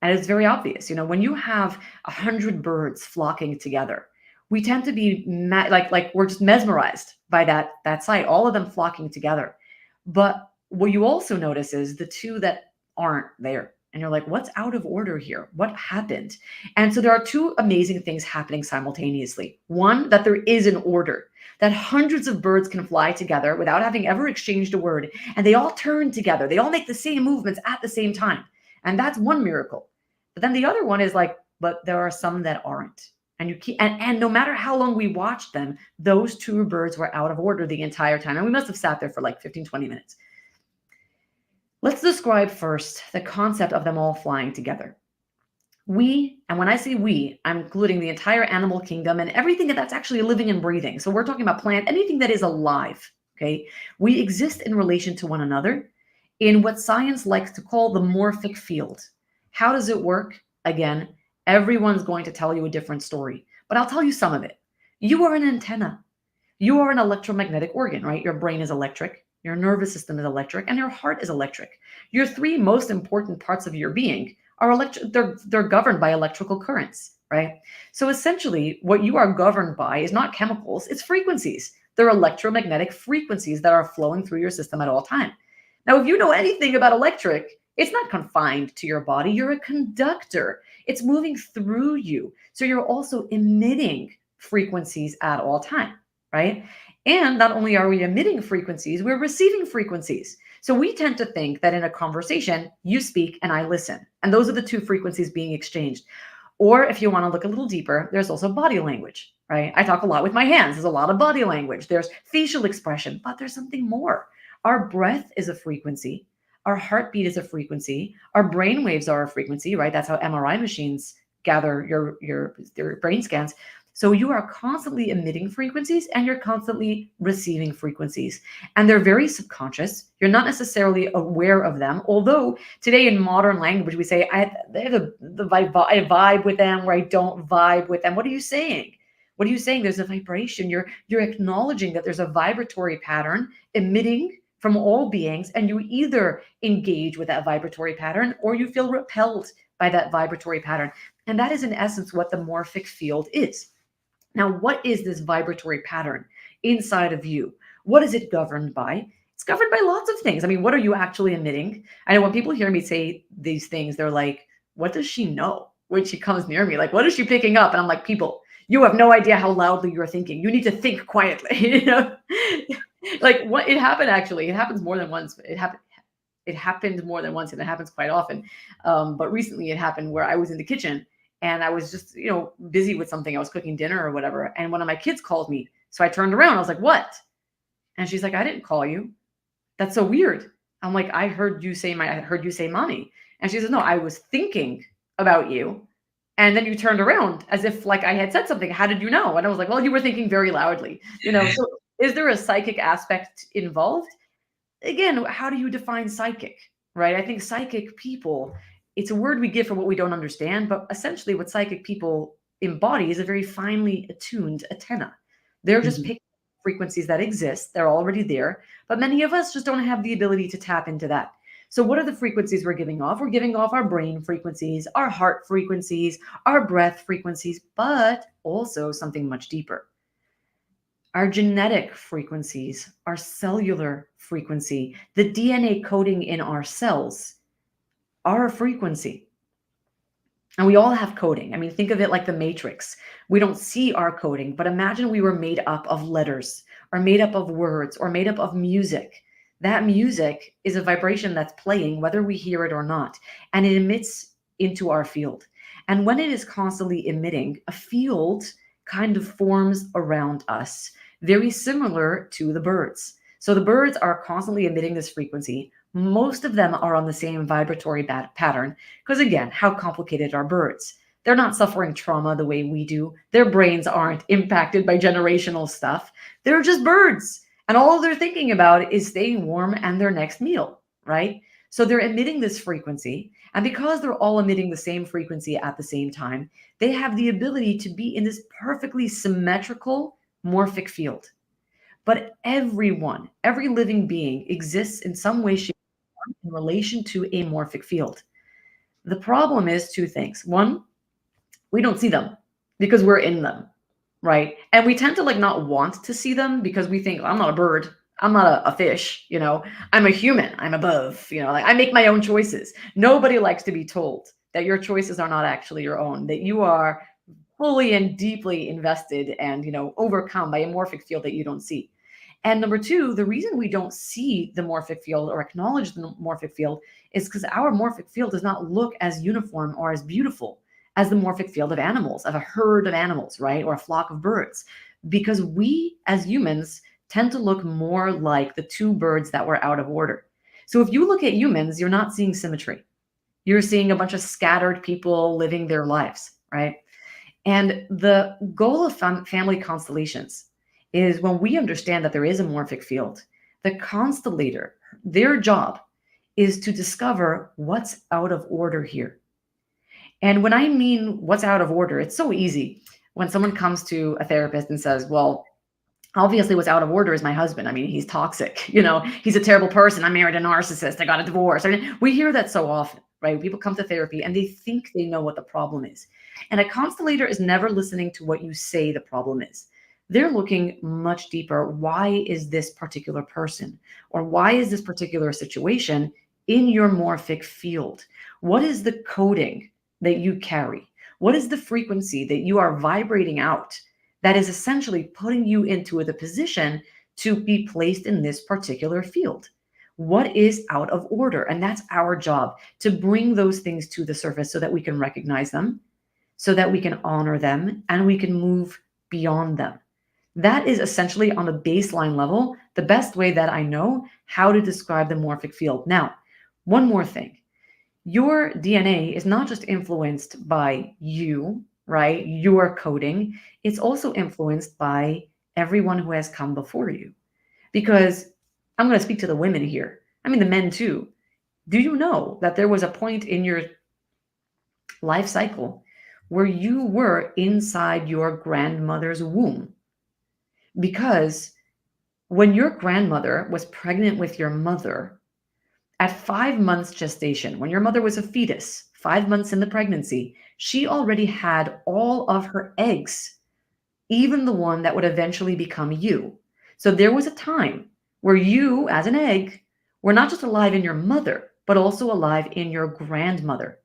And it's very obvious, when you have 100 birds flocking together, we tend to be like we're just mesmerized by that sight, all of them flocking together. But what you also notice is the two that aren't there. And you're like, what's out of order here? What happened? And so there are two amazing things happening simultaneously. One, that there is an order, that hundreds of birds can fly together without having ever exchanged a word, and they all turn together. They all make the same movements at the same time. And that's one miracle. But then the other one is like, but there are some that aren't. And you keep and no matter how long we watched them, those two birds were out of order the entire time. And we must have sat there for like 15, 20 minutes. Let's describe first the concept of them all flying together. We, and when I say we, I'm including the entire animal kingdom and everything that's actually living and breathing. So we're talking about plant, anything that is alive, okay? We exist in relation to one another in what science likes to call the morphic field. How does it work? Again, everyone's going to tell you a different story, but I'll tell you some of it. You are an antenna. You are an electromagnetic organ, right? Your brain is electric, your nervous system is electric, and your heart is electric. Your three most important parts of your being are electric. They're governed by electrical currents, right? So essentially, what you are governed by is not chemicals, it's frequencies. They're electromagnetic frequencies that are flowing through your system at all time. Now, if you know anything about electric, it's not confined to your body. You're a conductor. It's moving through you. So you're also emitting frequencies at all time, right? And not only are we emitting frequencies, we're receiving frequencies. So we tend to think that in a conversation, you speak and I listen. And those are the two frequencies being exchanged. Or if you want to look a little deeper, there's also body language, right? I talk a lot with my hands. There's a lot of body language. There's facial expression, but there's something more. Our breath is a frequency. Our heartbeat is a frequency. Our brain waves are a frequency, right? That's how MRI machines gather your brain scans. So you are constantly emitting frequencies and you're constantly receiving frequencies. And they're very subconscious. You're not necessarily aware of them. Although today in modern language, we say, I vibe with them or I don't vibe with them. What are you saying? What are you saying? There's a vibration. You're acknowledging that there's a vibratory pattern emitting from all beings, and you either engage with that vibratory pattern or you feel repelled by that vibratory pattern. And that is in essence what the morphic field is. Now, what is this vibratory pattern inside of you? What is it governed by? It's governed by lots of things. I mean, what are you actually emitting? I know when people hear me say these things, they're like, what does she know when she comes near me? Like, what is she picking up? And I'm like, people, you have no idea how loudly you're thinking. You need to think quietly. Like what it happened actually. It happens more than once. It happened more than once, and it happens quite often. But recently it happened where I was in the kitchen and I was just, busy with something. I was cooking dinner or whatever. And one of my kids called me. So I turned around. I was like, what? And she's like, I didn't call you. That's so weird. I'm like, I heard you say mommy. And she says, no, I was thinking about you. And then you turned around as if like I had said something. How did you know? And I was like, well, you were thinking very loudly, So is there a psychic aspect involved? Again, how do you define psychic, right? I think psychic people, it's a word we give for what we don't understand, but essentially what psychic people embody is a very finely attuned antenna. They're just picking frequencies that exist. They're already there, but many of us just don't have the ability to tap into that. So what are the frequencies we're giving off? We're giving off our brain frequencies, our heart frequencies, our breath frequencies, but also something much deeper. Our genetic frequencies, our cellular frequency, the DNA coding in our cells are a frequency. And we all have coding. I mean, think of it like the Matrix. We don't see our coding, but imagine we were made up of letters or made up of words or made up of music. That music is a vibration that's playing whether we hear it or not, and it emits into our field. And when it is constantly emitting, a field kind of forms around us, very similar to the birds. So the birds are constantly emitting this frequency. Most of them are on the same vibratory pattern because, again, how complicated are birds? They're not suffering trauma the way we do. Their brains aren't impacted by generational stuff. They're just birds. And all they're thinking about is staying warm and their next meal, right? So they're emitting this frequency. And because they're all emitting the same frequency at the same time, they have the ability to be in this perfectly symmetrical morphic field. But everyone, every living being exists in some way, shape, or form in relation to a morphic field. The problem is two things. One, we don't see them because we're in them, right? And we tend to like not want to see them because we think, I'm not a bird, I'm not a fish, you know, I'm a human, I'm above, you know, like I make my own choices. Nobody likes to be told that your choices are not actually your own, that you are fully and deeply invested and, you know, overcome by a morphic field that you don't see. And number two, the reason we don't see the morphic field or acknowledge the morphic field is because our morphic field does not look as uniform or as beautiful as the morphic field of animals, of a herd of animals, right? Or a flock of birds. Because we as humans tend to look more like the two birds that were out of order. So if you look at humans, you're not seeing symmetry. You're seeing a bunch of scattered people living their lives, right? And the goal of family constellations is when we understand that there is a morphic field, the constellator, their job is to discover what's out of order here. And when I mean what's out of order, it's so easy when someone comes to a therapist and says, well, obviously what's out of order is my husband. I mean, he's toxic, you know, he's a terrible person. I married a narcissist. I got a divorce. I mean, we hear that so often, right? People come to therapy and they think they know what the problem is. And a constellator is never listening to what you say the problem is. They're looking much deeper. Why is this particular person or why is this particular situation in your morphic field? What is the coding that you carry? What is the frequency that you are vibrating out that is essentially putting you into the position to be placed in this particular field? What is out of order? And that's our job, to bring those things to the surface so that we can recognize them, so that we can honor them, and we can move beyond them. That is essentially on a baseline level, the best way that I know how to describe the morphic field. Now, one more thing. Your DNA is not just influenced by you, right? Your coding. It's also influenced by everyone who has come before you. Because I'm going to speak to the women here. I mean, the men too. Do you know that there was a point in your life cycle where you were inside your grandmother's womb? Because when your grandmother was pregnant with your mother, at 5 months gestation, when your mother was a fetus, 5 months in the pregnancy, she already had all of her eggs, even the one that would eventually become you. So there was a time where you, as an egg, were not just alive in your mother, but also alive in your grandmother.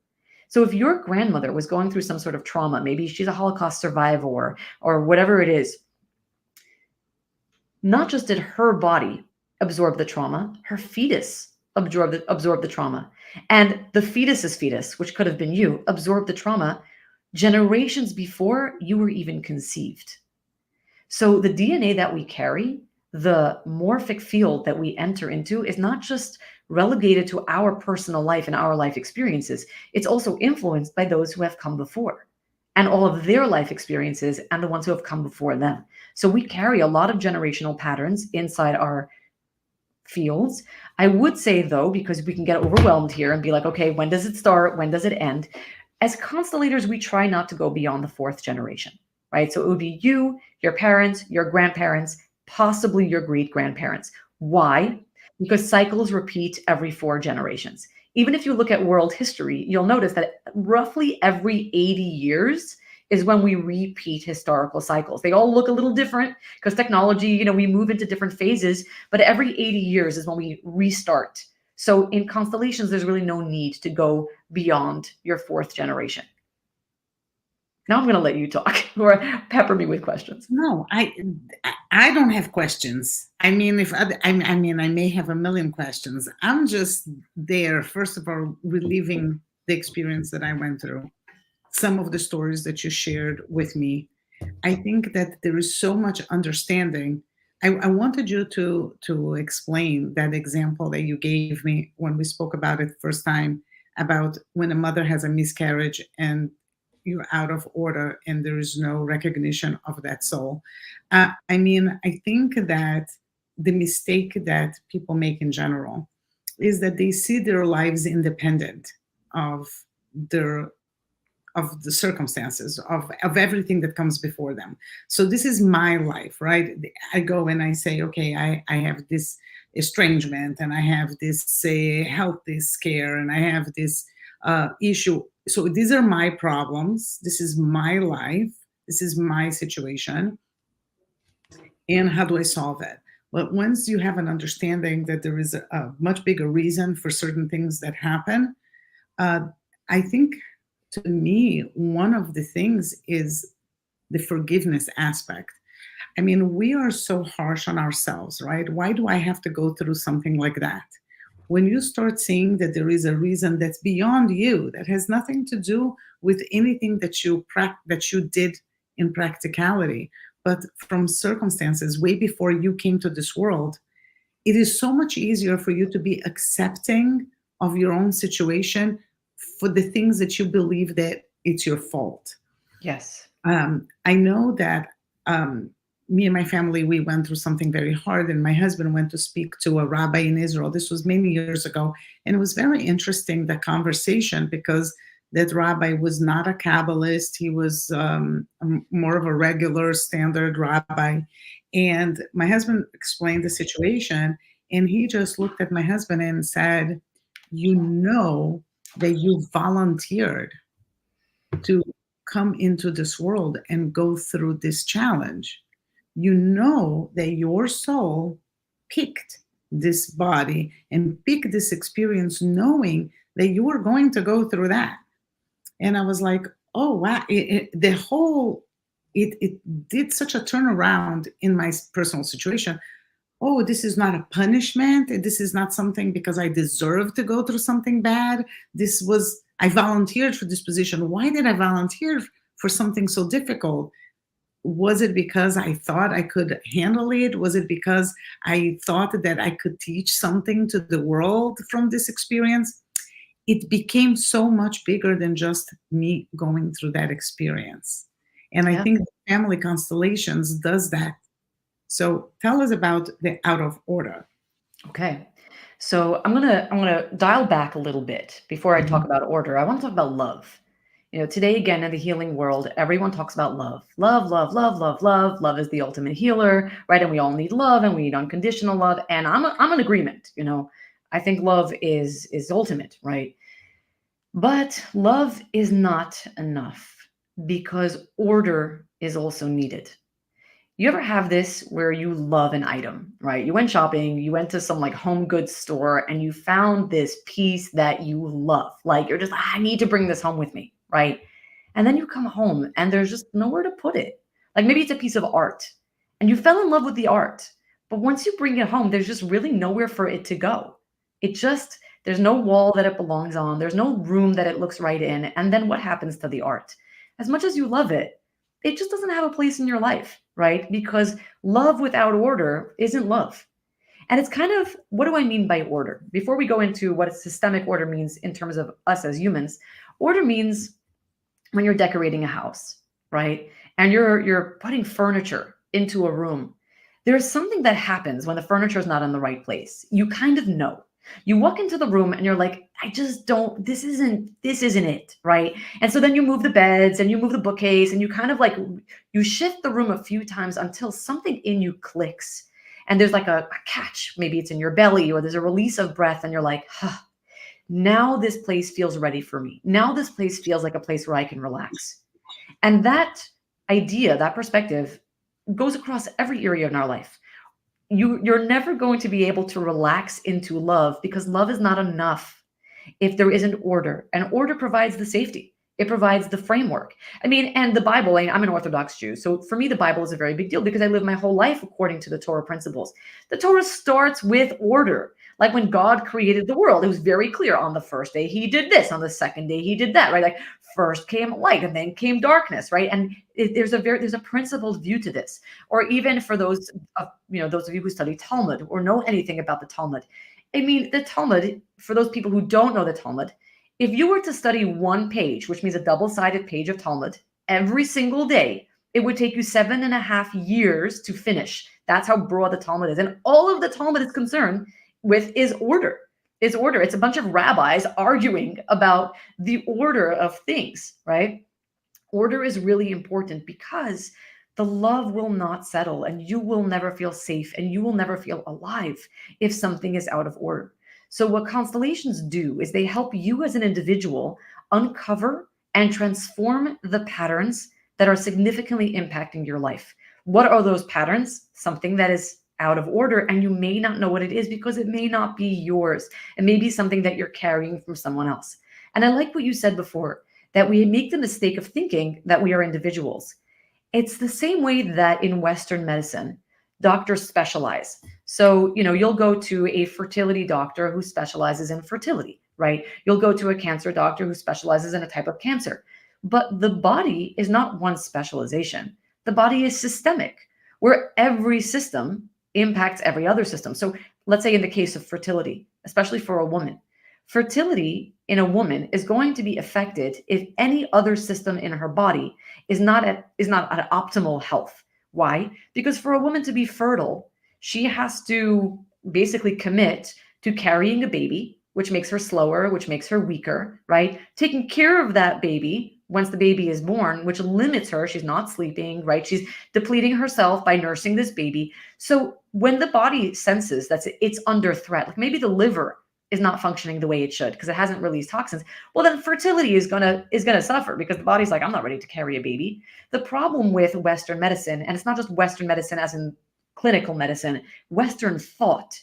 So if your grandmother was going through some sort of trauma, maybe she's a Holocaust survivor or whatever it is, not just did her body absorb the trauma, her fetus absorbed the trauma. And the fetus's fetus, which could have been you, absorbed the trauma generations before you were even conceived. So the DNA that we carry, the morphic field that we enter into, is not just relegated to our personal life and our life experiences. It's also influenced by those who have come before and all of their life experiences and the ones who have come before them. So we carry a lot of generational patterns inside our fields. I would say, though, because we can get overwhelmed here and be like, okay, when does it start? When does it end? As constellators, we try not to go beyond the 4th generation, right? So it would be you, your parents, your grandparents, possibly your great-grandparents. Why? Because cycles repeat every 4 generations. Even if you look at world history, you'll notice that roughly every 80 years is when we repeat historical cycles. They all look a little different because technology, you know, we move into different phases, but every 80 years is when we restart. So in constellations, there's really no need to go beyond your 4th generation. Now I'm going to let you talk or pepper me with questions. No, I don't have questions. I mean, I mean, I may have a million questions. I'm just there, first of all, reliving the experience that I went through, some of the stories that you shared with me. I think that there is so much understanding. I wanted you to explain that example that you gave me when we spoke about it first time, about when a mother has a miscarriage and you're out of order and there is no recognition of that soul. I mean, I think that the mistake that people make in general is that they see their lives independent of their of the circumstances of everything that comes before them. So this is my life, right? I go and I say, okay, I have this estrangement and I have this health scare and I have this issue. So these are my problems. This is my life. This is my situation. And how do I solve it? But once you have an understanding that there is a much bigger reason for certain things that happen, uh, I think, to me, one of the things is the forgiveness aspect. I mean, we are so harsh on ourselves, right? Why do I have to go through something like that? When you start seeing that there is a reason that's beyond you, that has nothing to do with anything that that you did in practicality, but from circumstances way before you came to this world, it is so much easier for you to be accepting of your own situation for the things that you believe that it's your fault. Yes. I know that me and my family, we went through something very hard, and my husband went to speak to a rabbi in Israel. This was many years ago, and it was very interesting, the conversation, because that rabbi was not a Kabbalist. He was more of a regular standard rabbi. And my husband explained the situation, and he just looked at my husband and said, "You know that you volunteered to come into this world and go through this challenge. You know that your soul picked this body and picked this experience knowing that you were going to go through that." And I was like, oh, wow. It did such a turnaround in my personal situation. Oh, this is not a punishment. This is not something because I deserve to go through something bad. I volunteered for this position. Why did I volunteer for something so difficult? Was it because I thought I could handle it? Was it because I thought that I could teach something to the world from this experience? It became so much bigger than just me going through that experience. And I Yeah. think family constellations does that. So tell us about the out of order. Okay. So I'm gonna dial back a little bit before I talk Mhm. about order. I want to talk about love. Today again in the healing world, everyone talks about love. Love, love, love, love, love. Love is the ultimate healer, right? And we all need love and we need unconditional love. And I'm in agreement, I think love is ultimate, right? But love is not enough because order is also needed. You ever have this where you love an item, right? You went shopping, you went to some like home goods store and you found this piece that you love. Like you're just, I need to bring this home with me, right? And then you come home and there's just nowhere to put it. Like maybe it's a piece of art and you fell in love with the art. But once you bring it home, there's just really nowhere for it to go. There's no wall that it belongs on. There's no room that it looks right in. And then what happens to the art? As much as you love it, it just doesn't have a place in your life, right? Because love without order isn't love. And it's kind of, what do I mean by order? Before we go into what systemic order means in terms of us as humans, order means when you're decorating a house, right? And you're putting furniture into a room. There's something that happens when the furniture is not in the right place. You kind of know. You walk into the room and you're like, I just don't, this isn't it, right? And so then you move the beds and you move the bookcase and you kind of like you shift the room a few times until something in you clicks. And there's like a catch. Maybe it's in your belly or there's a release of breath, and you're like, huh, now this place feels ready for me. Now this place feels like a place where I can relax. And that idea, that perspective goes across every area in our life. You're never going to be able to relax into love because love is not enough if there isn't order. And order provides the safety. It provides the framework. I mean, and the Bible, I'm an Orthodox Jew. So for me, the Bible is a very big deal because I live my whole life according to the Torah principles. The Torah starts with order. Like when God created the world, it was very clear on the first day he did this, on the second day he did that, right? Like first came light and then came darkness, right? And there's a principled view to this. Or even for those of you who study Talmud or know anything about the Talmud. I mean, the Talmud, for those people who don't know the Talmud, if you were to study one page, which means a double-sided page of Talmud, every single day, it would take you 7.5 years to finish. That's how broad the Talmud is. And all of the Talmud is concerned with is order. Is order. It's a bunch of rabbis arguing about the order of things, right? Order is really important because the love will not settle and you will never feel safe and you will never feel alive if something is out of order. So what constellations do is they help you as an individual uncover and transform the patterns that are significantly impacting your life. What are those patterns? Something that is out of order, and you may not know what it is because it may not be yours. It may be something that you're carrying from someone else. And I like what you said before, that we make the mistake of thinking that we are individuals. It's the same way that in Western medicine, doctors specialize. So, you'll go to a fertility doctor who specializes in fertility, right? You'll go to a cancer doctor who specializes in a type of cancer. But the body is not one specialization. The body is systemic, where every system impacts every other system. So, let's say in the case of fertility, especially for a woman, fertility in a woman is going to be affected if any other system in her body is not at optimal health. Why? Because for a woman to be fertile, she has to basically commit to carrying a baby, which makes her slower, which makes her weaker, right? Taking care of that baby once the baby is born, which limits her. She's not sleeping, right? She's depleting herself by nursing this baby. So when the body senses that it's under threat, like maybe the liver is not functioning the way it should because it hasn't released toxins, well, then fertility is gonna suffer because the body's like, I'm not ready to carry a baby. The problem with Western medicine, and it's not just Western medicine as in clinical medicine, Western thought,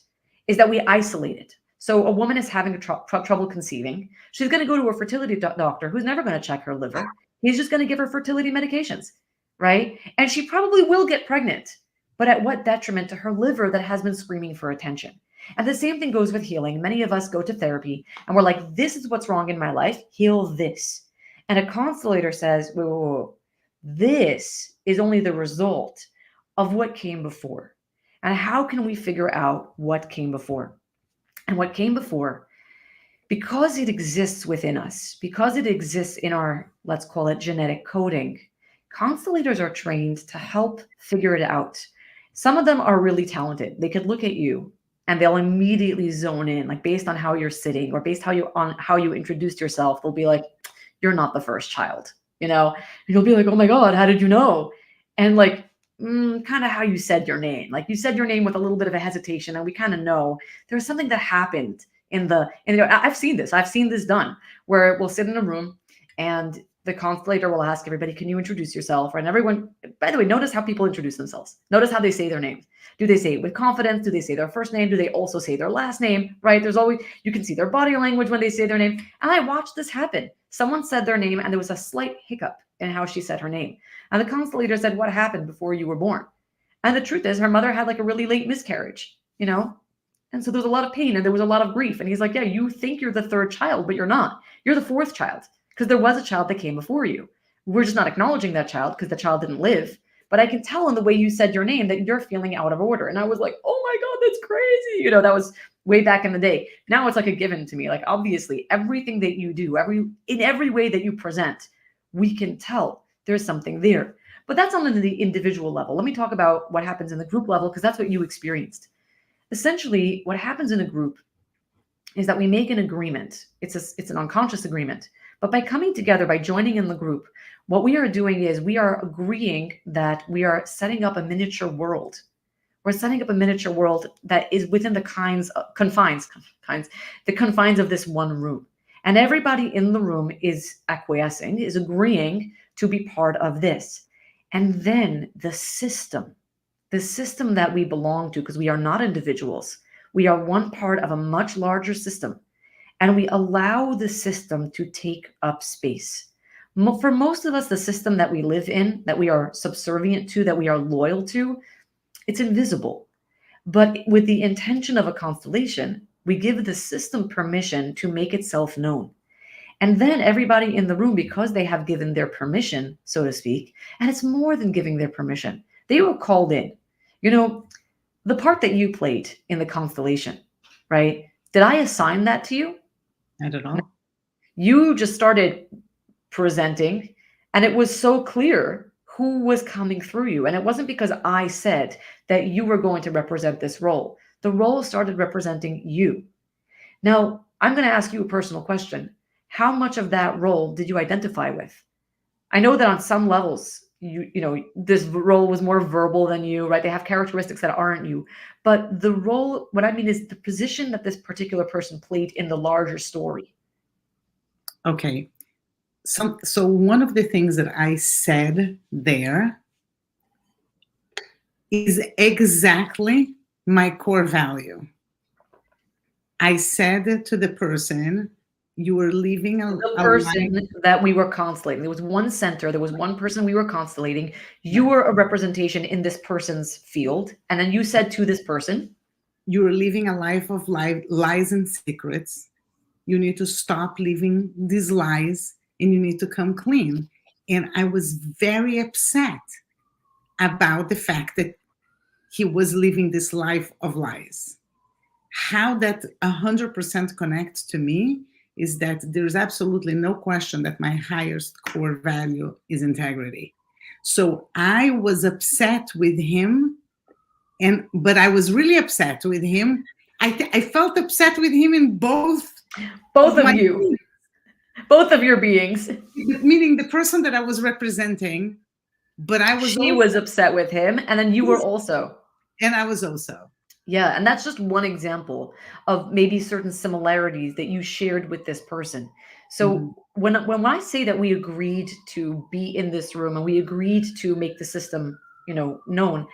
is that we isolate it. So a woman is having trouble conceiving. She's going to go to a fertility doctor who's never going to check her liver. He's just going to give her fertility medications, right? And she probably will get pregnant, but at what detriment to her liver that has been screaming for attention? And the same thing goes with healing. Many of us go to therapy and we're like, this is what's wrong in my life. Heal this. And a constellator says, whoa, whoa, whoa. This is only the result of what came before. And how can we figure out what came before? And what came before, because it exists within us, because it exists in our, let's call it genetic coding, constellators are trained to help figure it out. Some of them are really talented. They could look at you and they'll immediately zone in, like based on how you're sitting or based on how you introduced yourself. They'll be like, you're not the first child, And you'll be like, oh my God, how did you know? And like, kind of how you said your name. Like you said your name with a little bit of a hesitation, and we kind of know there's something that happened I've seen this done where we'll sit in a room and the constellator will ask everybody, can you introduce yourself? And everyone, by the way, notice how people introduce themselves. Notice how they say their names. Do they say it with confidence? Do they say their first name? Do they also say their last name? Right? You can see their body language when they say their name. And I watched this happen. Someone said their name and there was a slight hiccup in how she said her name. And the constellator said, what happened before you were born? And the truth is her mother had like a really late miscarriage, And so there was a lot of pain and there was a lot of grief. And he's like, yeah, you think you're the third child, but you're not. You're the fourth child because there was a child that came before you. We're just not acknowledging that child because the child didn't live. But I can tell in the way you said your name that you're feeling out of order. And I was like, oh my God, that's crazy. That was way back in the day. Now it's like a given to me. Like obviously everything that you do, in every way that you present, we can tell there's something there. But that's on the individual level. Let me talk about what happens in the group level because that's what you experienced. Essentially, what happens in a group is that we make an agreement. It's an unconscious agreement. But by coming together, by joining in the group, what we are doing is we are agreeing that we are setting up a miniature world. We're setting up a miniature world that is within the confines of this one room. And everybody in the room is acquiescing, is agreeing to be part of this. And then the system that we belong to, because we are not individuals, we are one part of a much larger system, and we allow the system to take up space. For most of us, the system that we live in, that we are subservient to, that we are loyal to, it's invisible. But with the intention of a constellation, we give the system permission to make itself known. And then everybody in the room, because they have given their permission, so to speak, and it's more than giving their permission, they were called in. The part that you played in the constellation, right? Did I assign that to you? I don't know. You just started presenting, and it was so clear who was coming through you. And it wasn't because I said that you were going to represent this role. The role started representing you. Now, I'm going to ask you a personal question. How much of that role did you identify with? I know that on some levels, this role was more verbal than you, right? They have characteristics that aren't you. But the role, what I mean is the position that this particular person played in the larger story. Okay. So one of the things that I said there is exactly my core value. I said to the person, you were living The a life. person that we were constellating, there was one center, there was one person we were constellating. You were a representation in this person's field. And then you said to this person, You were living a life of lies and secrets. You need to stop living these lies and you need to come clean. And I was very upset about the fact that he was living this life of lies. How that 100% connects to me is that there's absolutely no question that my highest core value is integrity. So I was upset with him, but I was really upset with him. I felt upset with him in both both of of my you, both of your beings. meaning the person that I was representing, but I was She also, was upset with him, and then you were also. and I was also. Yeah, and that's just one example of maybe certain similarities that you shared with this person. Mhm. So when I say that we agreed to be in this room and we agreed to make the system, known,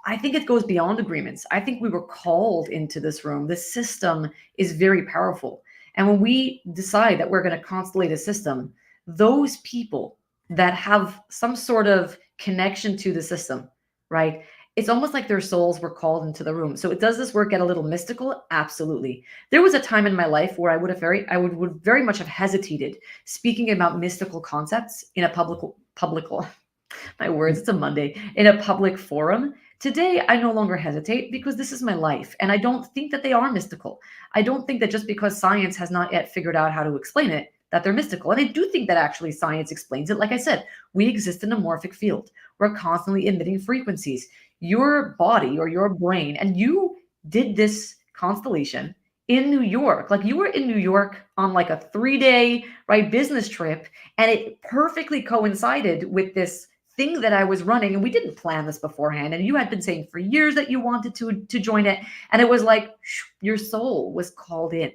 I think it goes beyond agreements. I think we were called into this room. The system is very powerful. And when we decide that we're going to constellate a system, those people that have some sort of connection to the system, right? It's almost like their souls were called into the room. So it does this work get a little mystical? Absolutely. There was a time in my life where would very much have hesitated speaking about mystical concepts in a public my words, it's a Monday, in a public forum. Today, I no longer hesitate because this is my life. And I don't think that they are mystical. I don't think that just because science has not yet figured out how to explain it, that they're mystical. And I do think that actually science explains it. Like I said, we exist in a morphic field. We're constantly emitting frequencies. Your body or your brain, and you did this constellation in New York. Like you were in New York on like a 3-day, right, business trip. And it perfectly coincided with this thing that I was running, and we didn't plan this beforehand. And you had been saying for years that you wanted to join it, and it was like your soul was called in.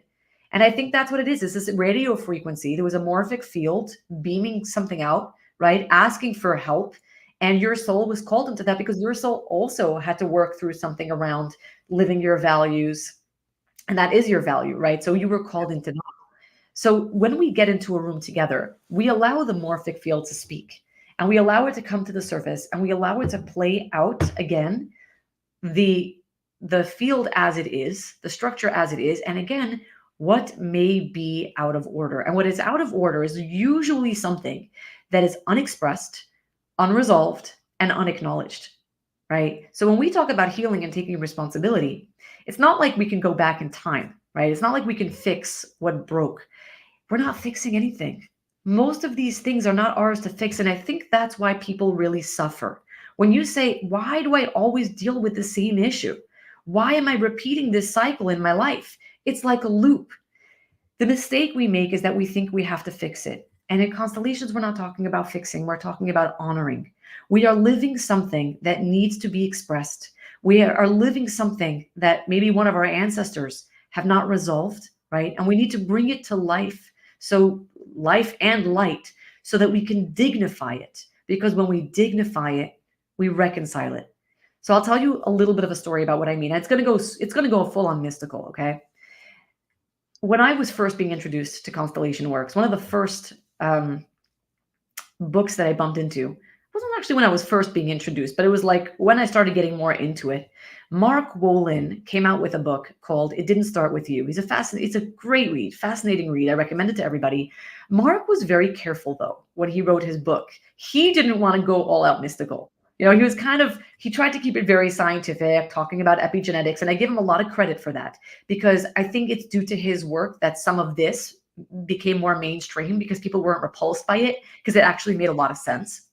And I think that's what it is. It's this radio frequency. There was a morphic field beaming something out, right? Asking for help. And your soul was called into that because your soul also had to work through something around living your values. And that is your value, right? So you were called into that. So when we get into a room together, we allow the morphic field to speak and we allow it to come to the surface and we allow it to play out again the field as it is, the structure as it is, and again, what may be out of order. And what is out of order is usually something that is unexpressed, unresolved, and unacknowledged, right? So when we talk about healing and taking responsibility, it's not like we can go back in time, right? It's not like we can fix what broke. We're not fixing anything. Most of these things are not ours to fix. And I think that's why people really suffer. When you say, why do I always deal with the same issue? Why am I repeating this cycle in my life? It's like a loop. The mistake we make is that we think we have to fix it. And in constellations, we're not talking about fixing, we're talking about honoring. We are living something that needs to be expressed. We are living something that maybe one of our ancestors have not resolved, right? And we need to bring it to life. So life and light, so that we can dignify it. Because when we dignify it, we reconcile it. So I'll tell you a little bit of a story about what I mean. It's going to go full on mystical, okay? When I was first being introduced to constellation works, one of the first books that I bumped into wasn't actually when I was first being introduced, but it was like when I started getting more into it. Mark Wolin came out with a book called It Didn't Start With You. It's a great read, fascinating read. I recommend it to everybody. Mark was very careful though when he wrote his book. He didn't want to go all out mystical. He tried to keep it very scientific, talking about epigenetics, and I give him a lot of credit for that because I think it's due to his work that some of this became more mainstream because people weren't repulsed by it because it actually made a lot of sense.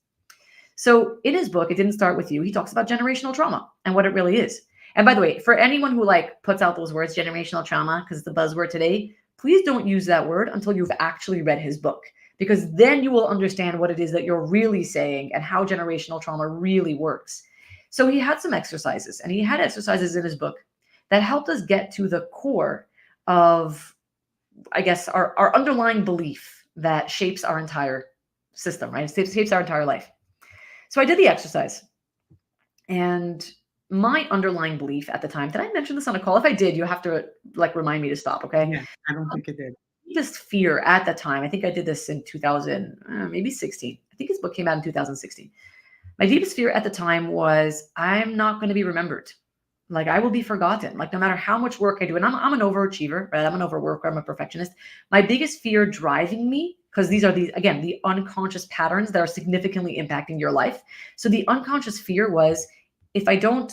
So in his book, It Didn't Start With You, he talks about generational trauma and what it really is. And by the way, for anyone who puts out those words, generational trauma, because it's the buzzword today, please don't use that word until you've actually read his book, because then you will understand what it is that you're really saying and how generational trauma really works. So he had some exercises, and he had exercises in his book that helped us get to the core of, I guess, our underlying belief that shapes our entire system, right? It shapes our entire life. So I did the exercise, and my underlying belief at the time, did I mention this on a call? If I did, you have to like remind me to stop, okay? Yeah, I don't think it did. Deepest fear at the time, I think I did this in 2000, maybe 16. I think his book came out in 2016. My deepest fear at the time was I'm not going to be remembered. Like I will be forgotten. Like no matter how much work I do, and I'm an overachiever, right? I'm an overworker. I'm a perfectionist. My biggest fear driving me, because these are again, the unconscious patterns that are significantly impacting your life. So the unconscious fear was, if I don't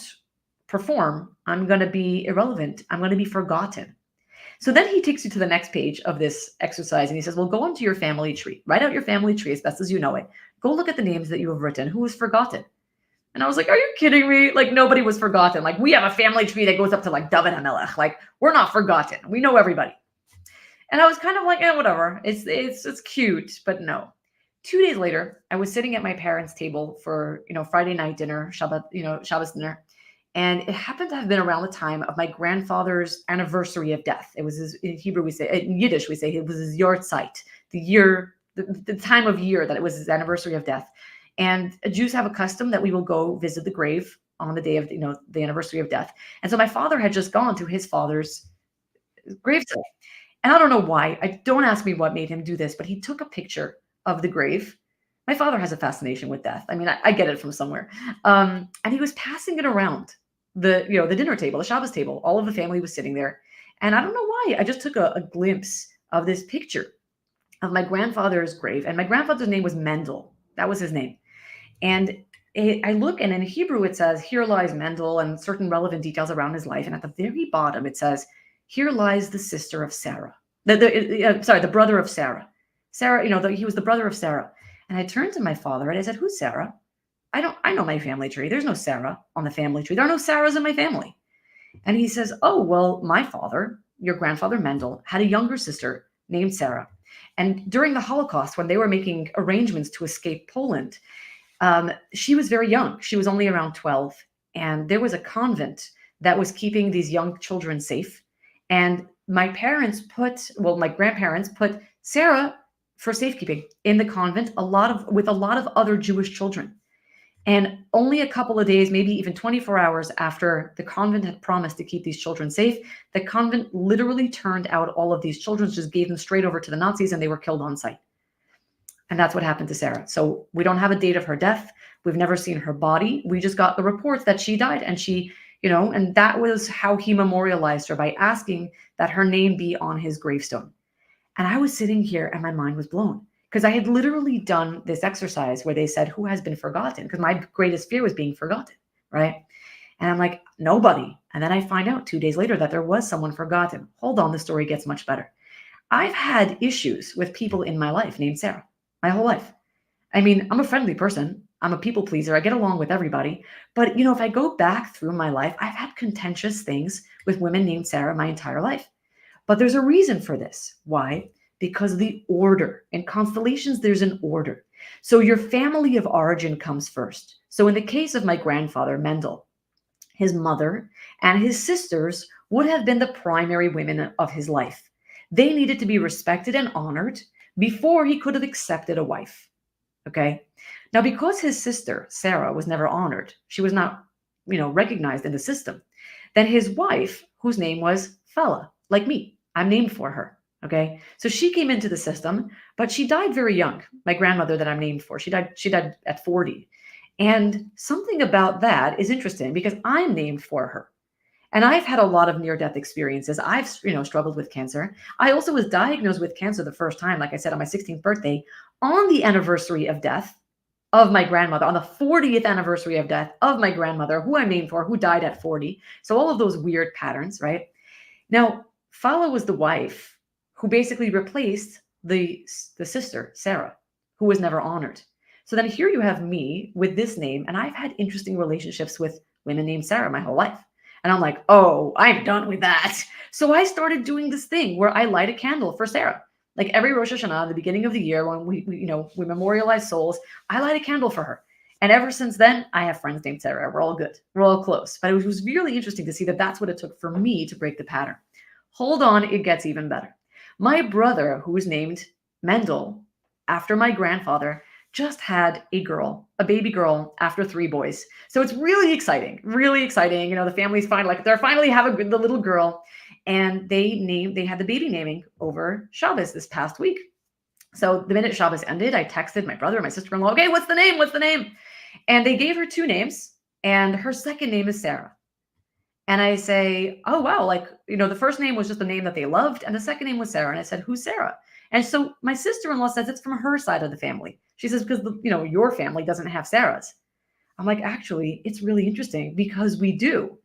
perform, I'm going to be irrelevant. I'm going to be forgotten. So then he takes you to the next page of this exercise, and he says, well, go into your family tree, write out your family tree as best as you know it. Go look at the names that you have written. Who was forgotten? And I was like, are you kidding me? Like nobody was forgotten. Like we have a family tree that goes up to like David HaMelech. Like we're not forgotten. We know everybody. And I was kind of like, whatever. It's cute, but no. 2 days later, I was sitting at my parents' table for, Friday night dinner, Shabbat, Shabbos dinner. And it happened to have been around the time of my grandfather's anniversary of death. It was in Hebrew, we say, in Yiddish, we say it was his Yortzeit, the time of year that it was his anniversary of death. And Jews have a custom that we will go visit the grave on the day of, the anniversary of death. And so my father had just gone to his father's gravesite. And I don't know why. Don't ask me what made him do this, but he took a picture of the grave. My father has a fascination with death. I mean, I get it from somewhere. And he was passing it around the dinner table, the Shabbos table. All of the family was sitting there. And I don't know why. I just took a glimpse of this picture of my grandfather's grave. And my grandfather's name was Mendel. That was his name. And I look, and in Hebrew, it says, here lies Mendel, and certain relevant details around his life. And at the very bottom, it says, here lies the sister of Sarah. The brother of Sarah. Sarah, he was the brother of Sarah. And I turned to my father and I said, who's Sarah? I know my family tree. There's no Sarah on the family tree. There are no Sarahs in my family. And he says, oh, well, my father, your grandfather Mendel, had a younger sister named Sarah. And during the Holocaust, when they were making arrangements to escape Poland, she was very young. She was only around 12. And there was a convent that was keeping these young children safe. And my grandparents put Sarah for safekeeping in the convent, with a lot of other Jewish children. And only a couple of days, maybe even 24 hours after the convent had promised to keep these children safe, the convent literally turned out all of these children, just gave them straight over to the Nazis, and they were killed on sight. And that's what happened to Sarah. So we don't have a date of her death. We've never seen her body. We just got the reports that she died, and and that was how he memorialized her, by asking that her name be on his gravestone. And I was sitting here and my mind was blown, because I had literally done this exercise where they said, who has been forgotten? Because my greatest fear was being forgotten, right? And I'm like, nobody. And then I find out 2 days later that there was someone forgotten. Hold on, the story gets much better. I've had issues with people in my life named Sarah my whole life. I mean, I'm a friendly person. I'm a people pleaser. I get along with everybody. But, if I go back through my life, I've had contentious things with women named Sarah my entire life. But there's a reason for this. Why? Because the order. In constellations, there's an order. So your family of origin comes first. So in the case of my grandfather, Mendel, his mother and his sisters would have been the primary women of his life. They needed to be respected and honored before he could have accepted a wife. Okay? Now, because his sister, Sarah, was never honored, she was not, recognized in the system, then his wife, whose name was Fally, like me, I'm named for her. Okay. So she came into the system, but she died very young. My grandmother that I'm named for, she died at 40. And something about that is interesting, because I'm named for her. And I've had a lot of near-death experiences. I've, struggled with cancer. I also was diagnosed with cancer the first time, like I said, on my 16th birthday, on the anniversary of death of my grandmother, on the 40th anniversary of death of my grandmother, who I'm named for, who died at 40. So all of those weird patterns, right? Now, Fala was the wife who basically replaced the sister, Sarah, who was never honored. So then here you have me with this name, and I've had interesting relationships with women named Sarah my whole life. And I'm like, oh, I'm done with that. So I started doing this thing where I light a candle for Sarah. Like every Rosh Hashanah, the beginning of the year, when we memorialize souls, I light a candle for her. And ever since then, I have friends named Sarah. We're all good. We're all close. But it was really interesting to see that that's what it took for me to break the pattern. Hold on, it gets even better. My brother, who was named Mendel after my grandfather, just had a girl, a baby girl, after 3 boys. So it's really exciting, really exciting. The family's fine. Like they're finally have the little girl, and they had the baby naming over Shabbos this past week. So the minute Shabbos ended, I texted my brother and my sister-in-law, okay, what's the name? What's the name? And they gave her 2 names, and her second name is Sarah. And I say, oh, wow, like, the first name was just the name that they loved, and the second name was Sarah. And I said, who's Sarah? And so my sister-in-law says it's from her side of the family. She says, because, your family doesn't have Sarahs. I'm like, actually, it's really interesting because we do.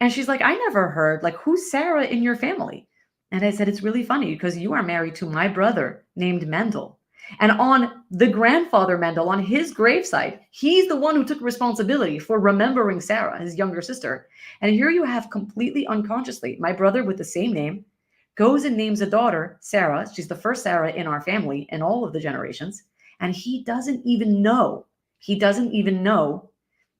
And she's like, I never heard, like, who's Sarah in your family? And I said, it's really funny because you are married to my brother named Mendel. And on the grandfather Mendel, on his gravesite, he's the one who took responsibility for remembering Sarah, his younger sister. And here you have completely unconsciously, my brother with the same name goes and names a daughter, Sarah. She's the first Sarah in our family in all of the generations. And he doesn't even know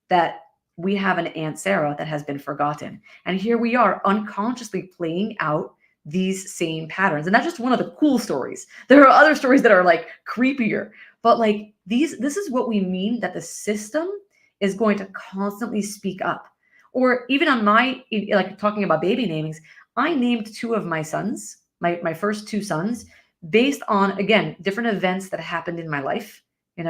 that we have an Aunt Sarah that has been forgotten. And here we are unconsciously playing out these same patterns. And that's just one of the cool stories. There are other stories that are like creepier, but like this is what we mean, that the system is going to constantly speak up. Or even on like talking about baby namings, I named 2 of my sons, my first 2 sons, based on, again, different events that happened in my life, and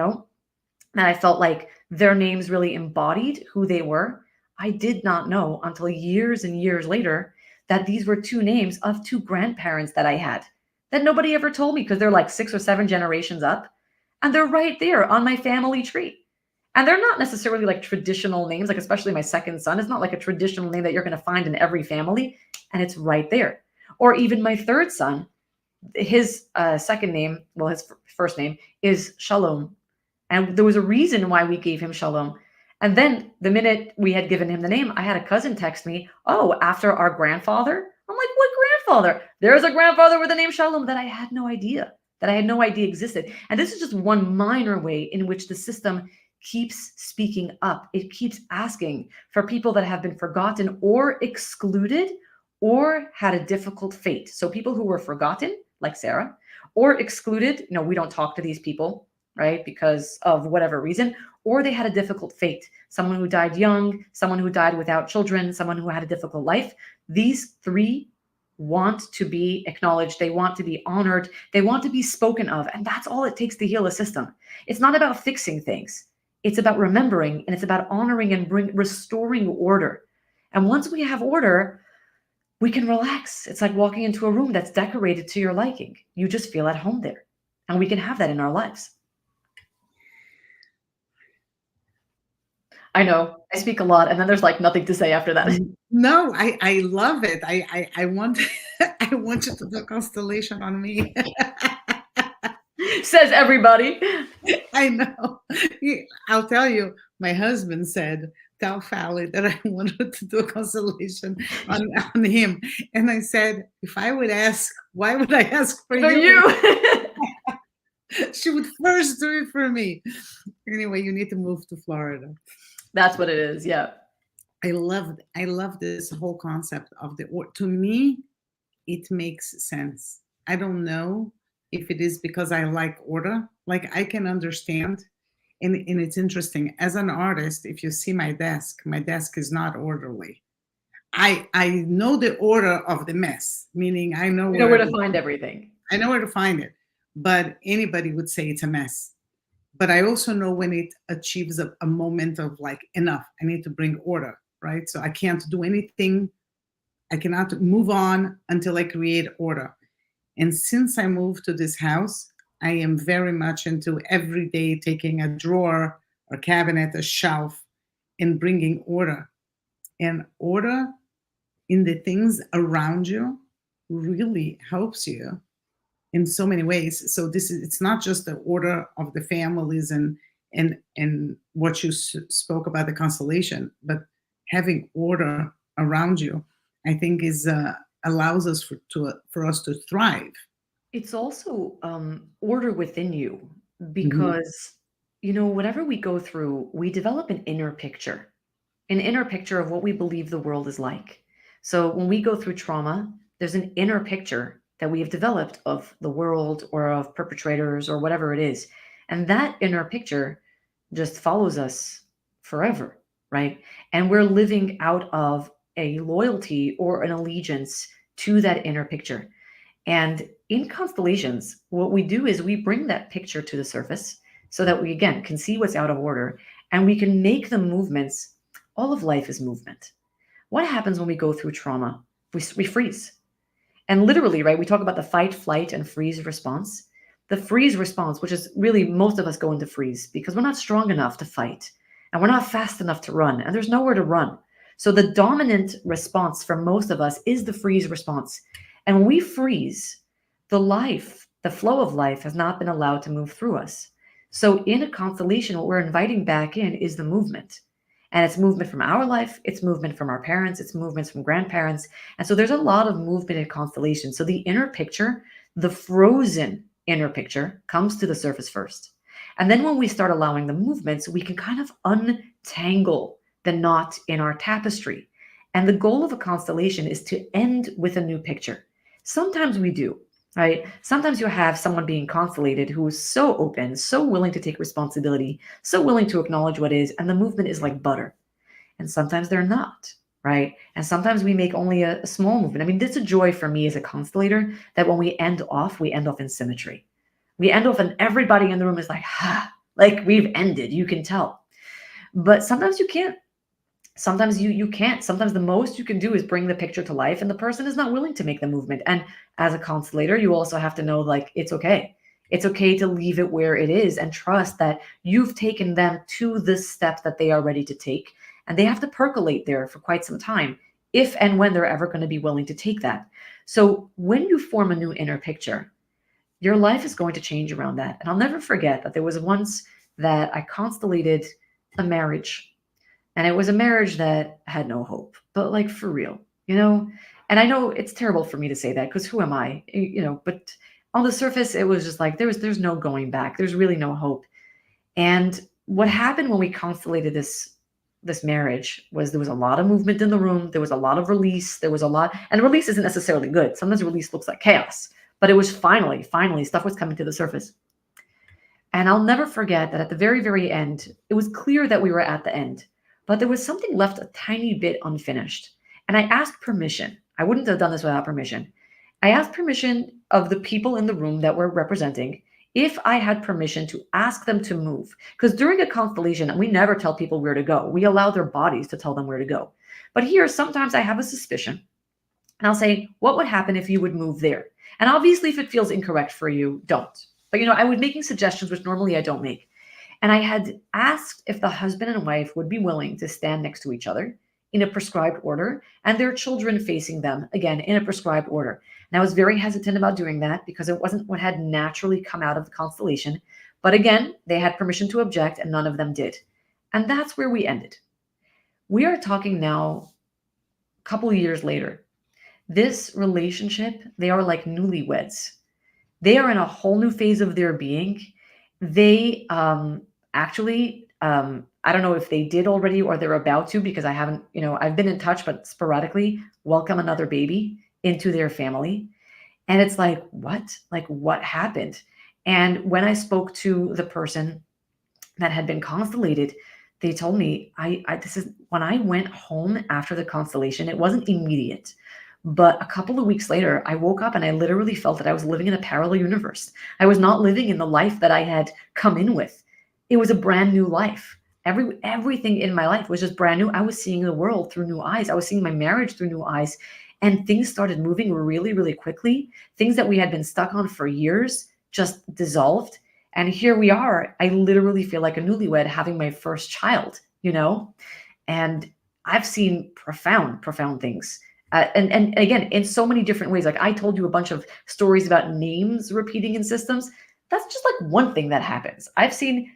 I felt like their names really embodied who they were. I did not know until years and years later that these were 2 names of 2 grandparents that I had that nobody ever told me, because they're like 6 or 7 generations up, and they're right there on my family tree. And they're not necessarily like traditional names, like especially my second son is not like a traditional name that you're going to find in every family, and it's right there. Or even my third son, his second name, well, his first name is Shalom. And there was a reason why we gave him Shalom. And then the minute we had given him the name, I had a cousin text me, oh, after our grandfather? I'm like, what grandfather? There's a grandfather with the name Shalom that I had no idea existed. And this is just one minor way in which the system keeps speaking up. It keeps asking for people that have been forgotten or excluded or had a difficult fate. So people who were forgotten, like Sarah, or excluded, we don't talk to these people, right? Because of whatever reason, or they had a difficult fate. Someone who died young, someone who died without children, someone who had a difficult life. These 3 want to be acknowledged. They want to be honored. They want to be spoken of. And that's all it takes to heal a system. It's not about fixing things. It's about remembering, and it's about honoring and restoring order. And once we have order, we can relax. It's like walking into a room that's decorated to your liking. You just feel at home there. And we can have that in our lives. I know I speak a lot, and then there's like nothing to say after that. No, I love it. I want I want you to do a constellation on me. Says everybody. I know. I'll tell you, my husband said, tell Fally that I wanted to do a constellation on him. And I said, if I would ask, why would I ask for you? She would first do it for me. Anyway, you need to move to Florida. That's what it is. Yeah. I love this whole concept of to me, it makes sense. I don't know if it is because I like order. Like I can understand. And it's interesting. As an artist, if you see my desk is not orderly. I know the order of the mess, meaning I know where to find everything. I know where to find it. But anybody would say it's a mess. But I also know when it achieves a moment of like, enough, I need to bring order, right? So I can't do anything. I cannot move on until I create order. And since I moved to this house, I am very much into every day taking a drawer or cabinet, a shelf, and bringing order. And order in the things around you really helps you in so many ways. So it's not just the order of the families and what you spoke about the constellation, but having order around you, I think is allows us for us to thrive. It's also order within you Mhm. because, whatever we go through, we develop an inner picture of what we believe the world is like. So when we go through trauma, there's an inner picture that we have developed of the world or of perpetrators or whatever it is. And that inner picture just follows us forever, right? And we're living out of a loyalty or an allegiance to that inner picture. And in constellations, what we do is we bring that picture to the surface so that we, again, can see what's out of order and we can make the movements. All of life is movement. What happens when we go through trauma? We freeze. And literally, right, we talk about the fight, flight, and freeze response. The freeze response, which is really most of us go into freeze because we're not strong enough to fight and we're not fast enough to run and there's nowhere to run. So the dominant response for most of us is the freeze response. And when we freeze, the flow of life has not been allowed to move through us. So in a constellation, what we're inviting back in is the movement. And it's movement from our life, it's movement from our parents, it's movements from grandparents. And so there's a lot of movement in constellations. So the inner picture, the frozen inner picture, comes to the surface first. And then when we start allowing the movements, we can kind of untangle the knot in our tapestry. And the goal of a constellation is to end with a new picture. Sometimes we do, right? Sometimes you have someone being constellated who is so open, so willing to take responsibility, so willing to acknowledge what is, and the movement is like butter. And sometimes they're not, right? And sometimes we make only a small movement. I mean, it's a joy for me as a constellator that when we end off in symmetry. We end off and everybody in the room is like, like we've ended, you can tell. But sometimes you can't. Sometimes you can't. Sometimes the most you can do is bring the picture to life and the person is not willing to make the movement. And as a constellator, you also have to know like it's okay. It's okay to leave it where it is and trust that you've taken them to the step that they are ready to take. And they have to percolate there for quite some time if and when they're ever going to be willing to take that. So when you form a new inner picture, your life is going to change around that. And I'll never forget that there was once that I constellated a marriage, and it was a marriage that had no hope, but like for real, you know? And I know it's terrible for me to say that because who am I? But on the surface, it was just like there's no going back. There's really no hope. And what happened when we constellated this marriage was there was a lot of movement in the room. There was a lot of release. There was a lot, and release isn't necessarily good. Sometimes release looks like chaos, but it was finally stuff was coming to the surface. And I'll never forget that at the very, very end, it was clear that we were at the end, but there was something left a tiny bit unfinished. And I asked permission. I wouldn't have done this without permission. I asked permission of the people in the room that we're representing if I had permission to ask them to move. Because during a constellation, we never tell people where to go. We allow their bodies to tell them where to go. But here, sometimes I have a suspicion. And I'll say, what would happen if you would move there? And obviously, if it feels incorrect for you, don't. But I was making suggestions which normally I don't make. And I had asked if the husband and wife would be willing to stand next to each other in a prescribed order and their children facing them, again, in a prescribed order. And I was very hesitant about doing that because it wasn't what had naturally come out of the constellation. But again, they had permission to object and none of them did. And that's where we ended. We are talking now a couple of years later. This relationship, they are like newlyweds. They are in a whole new phase of their being. They actually, I don't know if they did already or they're about to because I haven't, I've been in touch, but sporadically welcome another baby into their family. And it's like, what? Like, what happened? And when I spoke to the person that had been constellated, they told me, this is when I went home after the constellation, it wasn't immediate. But a couple of weeks later, I woke up and I literally felt that I was living in a parallel universe. I was not living in the life that I had come in with. It was a brand new life. Everything in my life was just brand new. I was seeing the world through new eyes. I was seeing my marriage through new eyes. And things started moving really, really quickly. Things that we had been stuck on for years just dissolved. And here we are. I literally feel like a newlywed having my first child, And I've seen profound things. And again, in so many different ways. Like I told you a bunch of stories about names repeating in systems. That's just like one thing that happens. I've seen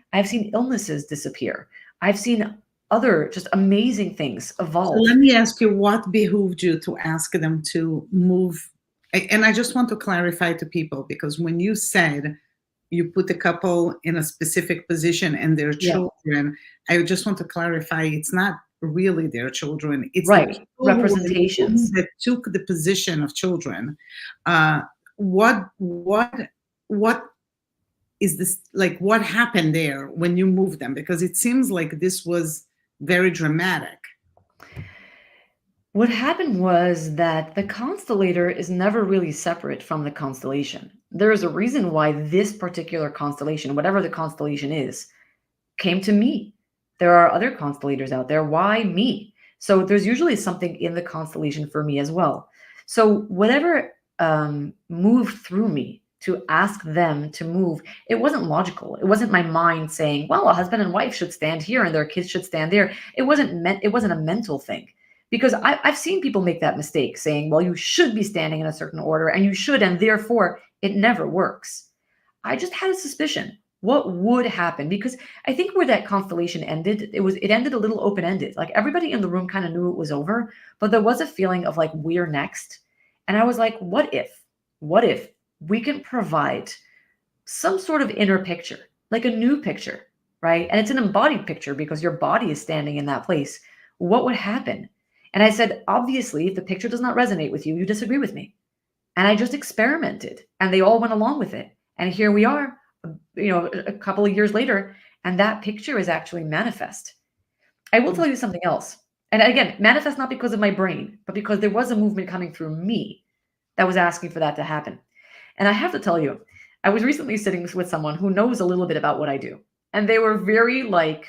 illnesses disappear. I've seen other just amazing things So evolve. let me ask you, what behooved you to ask them to move And I just want to clarify to people, because when you said you put the couple in a specific position and their Yeah. children, I just want to clarify, it's not really their children. It's the Right. people who were in the room Representations. that took the position of children. Uh, what is this, like, what happened there when you moved them? Because it seems like this was very dramatic. What happened was that the constellator is never really separate from the constellation. There is a reason why this particular constellation, whatever the constellation is, came to me. There are other constellators out there. Why me? So there's usually something in the constellation for me as well. So whatever moved through me to ask them to move, it wasn't logical. It wasn't my mind saying, well, a husband and wife should stand here and their kids should stand there. It wasn't a mental thing. Because I've seen people make that mistake saying, well, you should be standing in a certain order and you should, and therefore it never works. I just had a suspicion what would happen, because I think where that constellation ended, it ended a little open-ended. Like everybody in the room kind of knew it was over, but there was a feeling of like, we're next. And I was like, what if we can provide some sort of inner picture, like a new picture, right? And it's an embodied picture because your body is standing in that place. What would happen? And I said, obviously, if the picture does not resonate with you, you disagree with me. And I just experimented and they all went along with it. And here we are, a couple of years later, and that picture is actually manifest. I will tell you something else. And again, manifest not because of my brain, but because there was a movement coming through me that was asking for that to happen. And I have to tell you, I was recently sitting with someone who knows a little bit about what I do. And they were very like,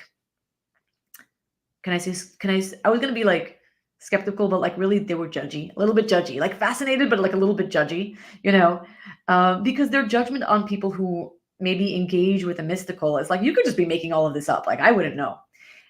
I was going to be like skeptical, but like really they were judgy, a little bit judgy, like fascinated, but like a little bit judgy, because their judgment on people who maybe engage with the mystical is like, you could just be making all of this up. Like I wouldn't know.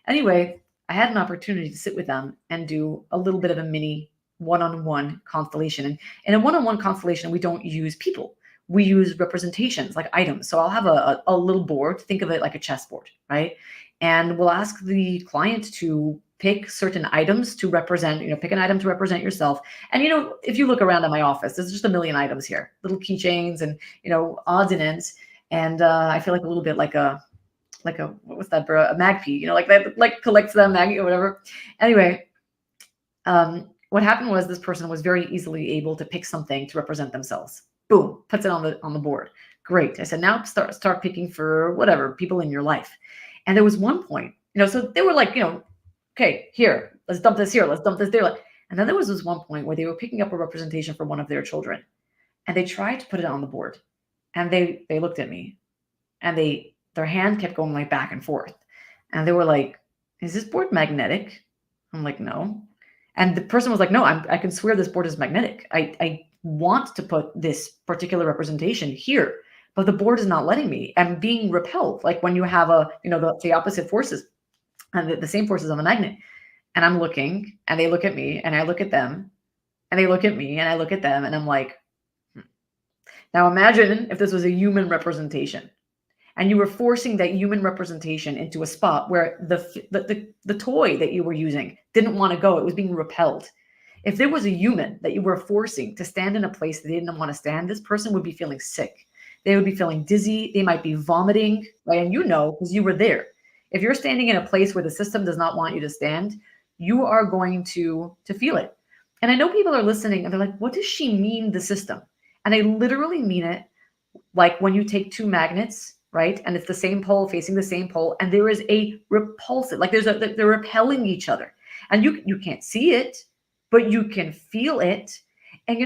Anyway, I had an opportunity to sit with them and do a little bit of a mini one-on-one constellation. And in a one-on-one constellation, we don't use people. We use representations like items. So I'll have a little board, think of it like a chessboard, right? And we'll ask the client to pick certain items to represent, pick an item to represent yourself. And, if you look around at my office, there's just a million items here, little keychains and, odds and ends. And I feel like a little bit like a, what was that, bro? A magpie, like that, like collects them, magpie or whatever. Anyway, what happened was this person was very easily able to pick something to represent themselves. Boom, puts it on the board. Great. I said, now start picking for whatever people in your life. And there was one point, so they were like, okay, here, let's dump this here, let's dump this there. And then there was this one point where they were picking up a representation for one of their children, and they tried to put it on the board, and they looked at me, and their hand kept going like back and forth, and they were like, "Is this board magnetic?" I'm like, "No." And the person was like, "No, I can swear this board is magnetic. I want to put this particular representation here, but the board is not letting me. I'm being repelled. Like when you have the opposite forces and the same forces on the magnet." And I'm looking, and they look at me, and I look at them, and they look at me, and I look at them, and I'm like, Now imagine if this was a human representation, and you were forcing that human representation into a spot where the toy that you were using didn't want to go. It was being repelled. If there was a human that you were forcing to stand in a place that they didn't want to stand, this person would be feeling sick. They would be feeling dizzy. They might be vomiting, right? And because you were there. If you're standing in a place where the system does not want you to stand, you are going to feel it. And I know people are listening and they're like, what does she mean, the system? And I literally mean it like when you take two magnets, right? And it's the same pole facing the same pole, and there is a repulsive, like they're repelling each other. And you can't see it, but you can feel it. And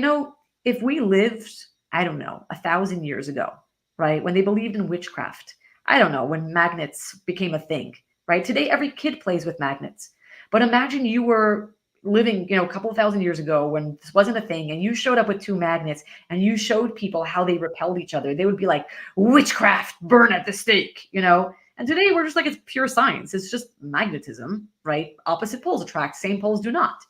if we lived, I don't know, 1,000 years ago, right? When they believed in witchcraft, I don't know, when magnets became a thing, right? Today, every kid plays with magnets. But imagine you were living, a couple of thousand years ago when this wasn't a thing, and you showed up with two magnets and you showed people how they repelled each other. They would be like, witchcraft, burn at the stake, And today we're just like, it's pure science. It's just magnetism, right? Opposite poles attract, same poles do not.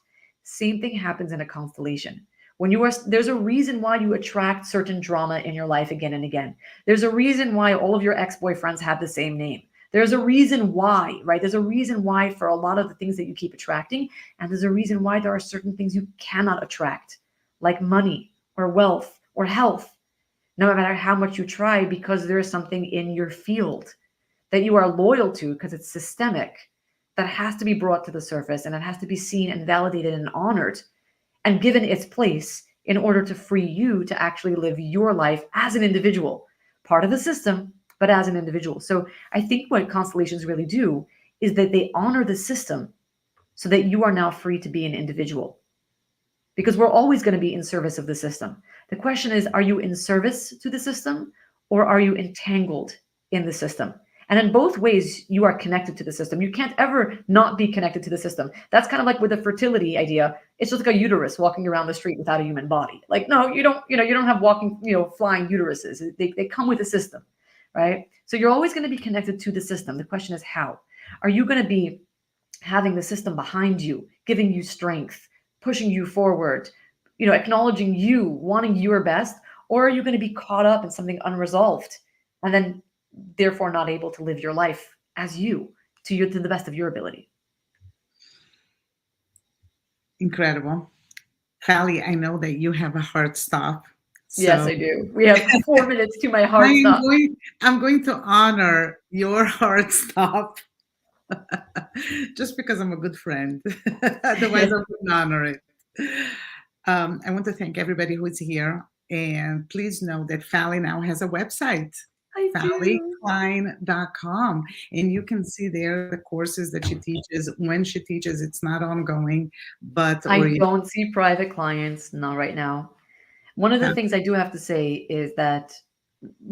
Same thing happens in a constellation. There's a reason why you attract certain drama in your life again and again. There's a reason why all of your ex-boyfriends have the same name. There's a reason why, right? There's a reason why for a lot of the things that you keep attracting. And there's a reason why there are certain things you cannot attract, like money, or wealth or health, no matter how much you try, because there is something in your field that you are loyal to because it's systemic, that has to be brought to the surface, and it has to be seen and validated and honored and given its place in order to free you to actually live your life as an individual, part of the system, but as an individual. So I think what constellations really do is that they honor the system so that you are now free to be an individual, because we're always going to be in service of the system. The question is, are you in service to the system, or are you entangled in the system? And in both ways, you are connected to the system. You can't ever not be connected to the system. That's kind of like with the fertility idea. It's just like a uterus walking around the street without a human body. Like, no, you don't, you don't have walking, flying uteruses. They come with a system, right? So you're always going to be connected to the system. The question is how? Are you going to be having the system behind you, giving you strength, pushing you forward, acknowledging you, wanting your best, or are you going to be caught up in something unresolved and then therefore not able to live your life as you, to the best of your ability? Incredible. Fally, I know that you have a hard stop. Yes, I do. We have 4 minutes to my hard stop. I'm going to honor your hard stop just because I'm a good friend. Otherwise, I wouldn't honor it. I want to thank everybody who is here. And please know that Fally now has a website, FallyKlein.com. And you can see there the courses that she teaches. When she teaches, it's not ongoing, but I don't see private clients, not right now. One of the things I do have to say is that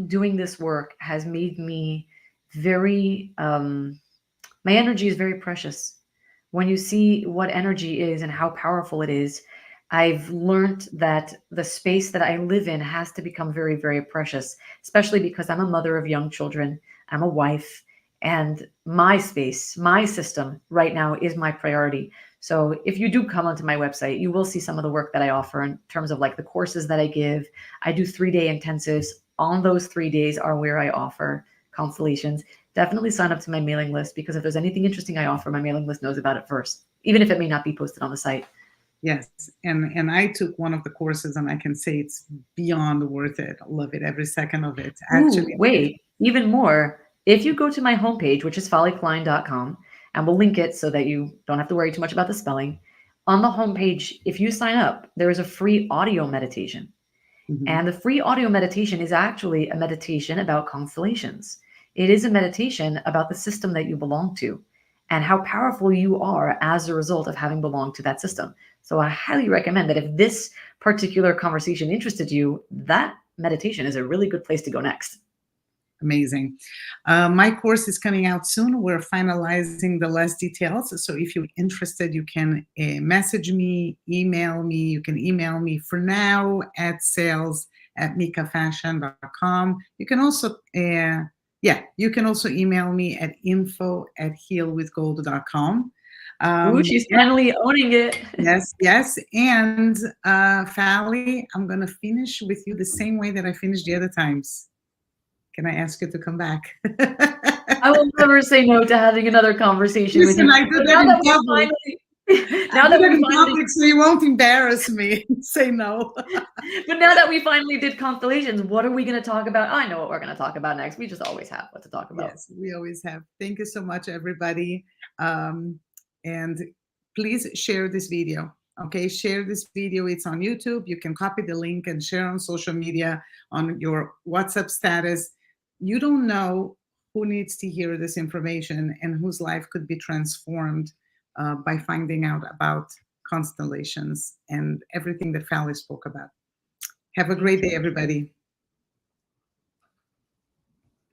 doing this work has made me very, my energy is very precious. When you see what energy is and how powerful it is, I've learned that the space that I live in has to become very, very precious, especially because I'm a mother of young children. I'm a wife, and my space, my system right now is my priority. So if you do come onto my website, you will see some of the work that I offer in terms of like the courses that I give. I do 3-day intensives. On those 3 days are where I offer constellations. Definitely sign up to my mailing list, because if there's anything interesting I offer, my mailing list knows about it first, even if it may not be posted on the site. Yes, and I took one of the courses, and I can say it's beyond worth it. I love it, every second of it. Actually, wait, even more. If you go to my homepage, which is FallyKlein.com, and we'll link it so that you don't have to worry too much about the spelling. On the homepage, if you sign up, there is a free audio meditation. And the free audio meditation is actually a meditation about constellations. It is a meditation about the system that you belong to and how powerful you are as a result of having belonged to that system. So I highly recommend that if this particular conversation interested you, that meditation is a really good place to go next. Amazing. My course is coming out soon. We're finalizing the last details. So if you're interested, you can message me, email me. You can email me for now at sales@mikafashion.com. You can also, you can also email me at info@healwithgold.com. Ooh, she's finally owning it. Yes. And Fally, I'm going to finish with you the same way that I finished the other times. Can I ask you to come back? I will never say no to having another conversation with you. I did that in public. So you won't embarrass me. Say no. But now that we finally did constellations, what are we going to talk about? I know what we're going to talk about next. We just always have what to talk about. Yes, we always have. Thank you so much, everybody. And please share this video. Okay, share this video. It's on YouTube. You can copy the link and share on social media, on your WhatsApp status. You don't know who needs to hear this information and whose life could be transformed by finding out about constellations and everything that Fally spoke about. Have a great day, everybody.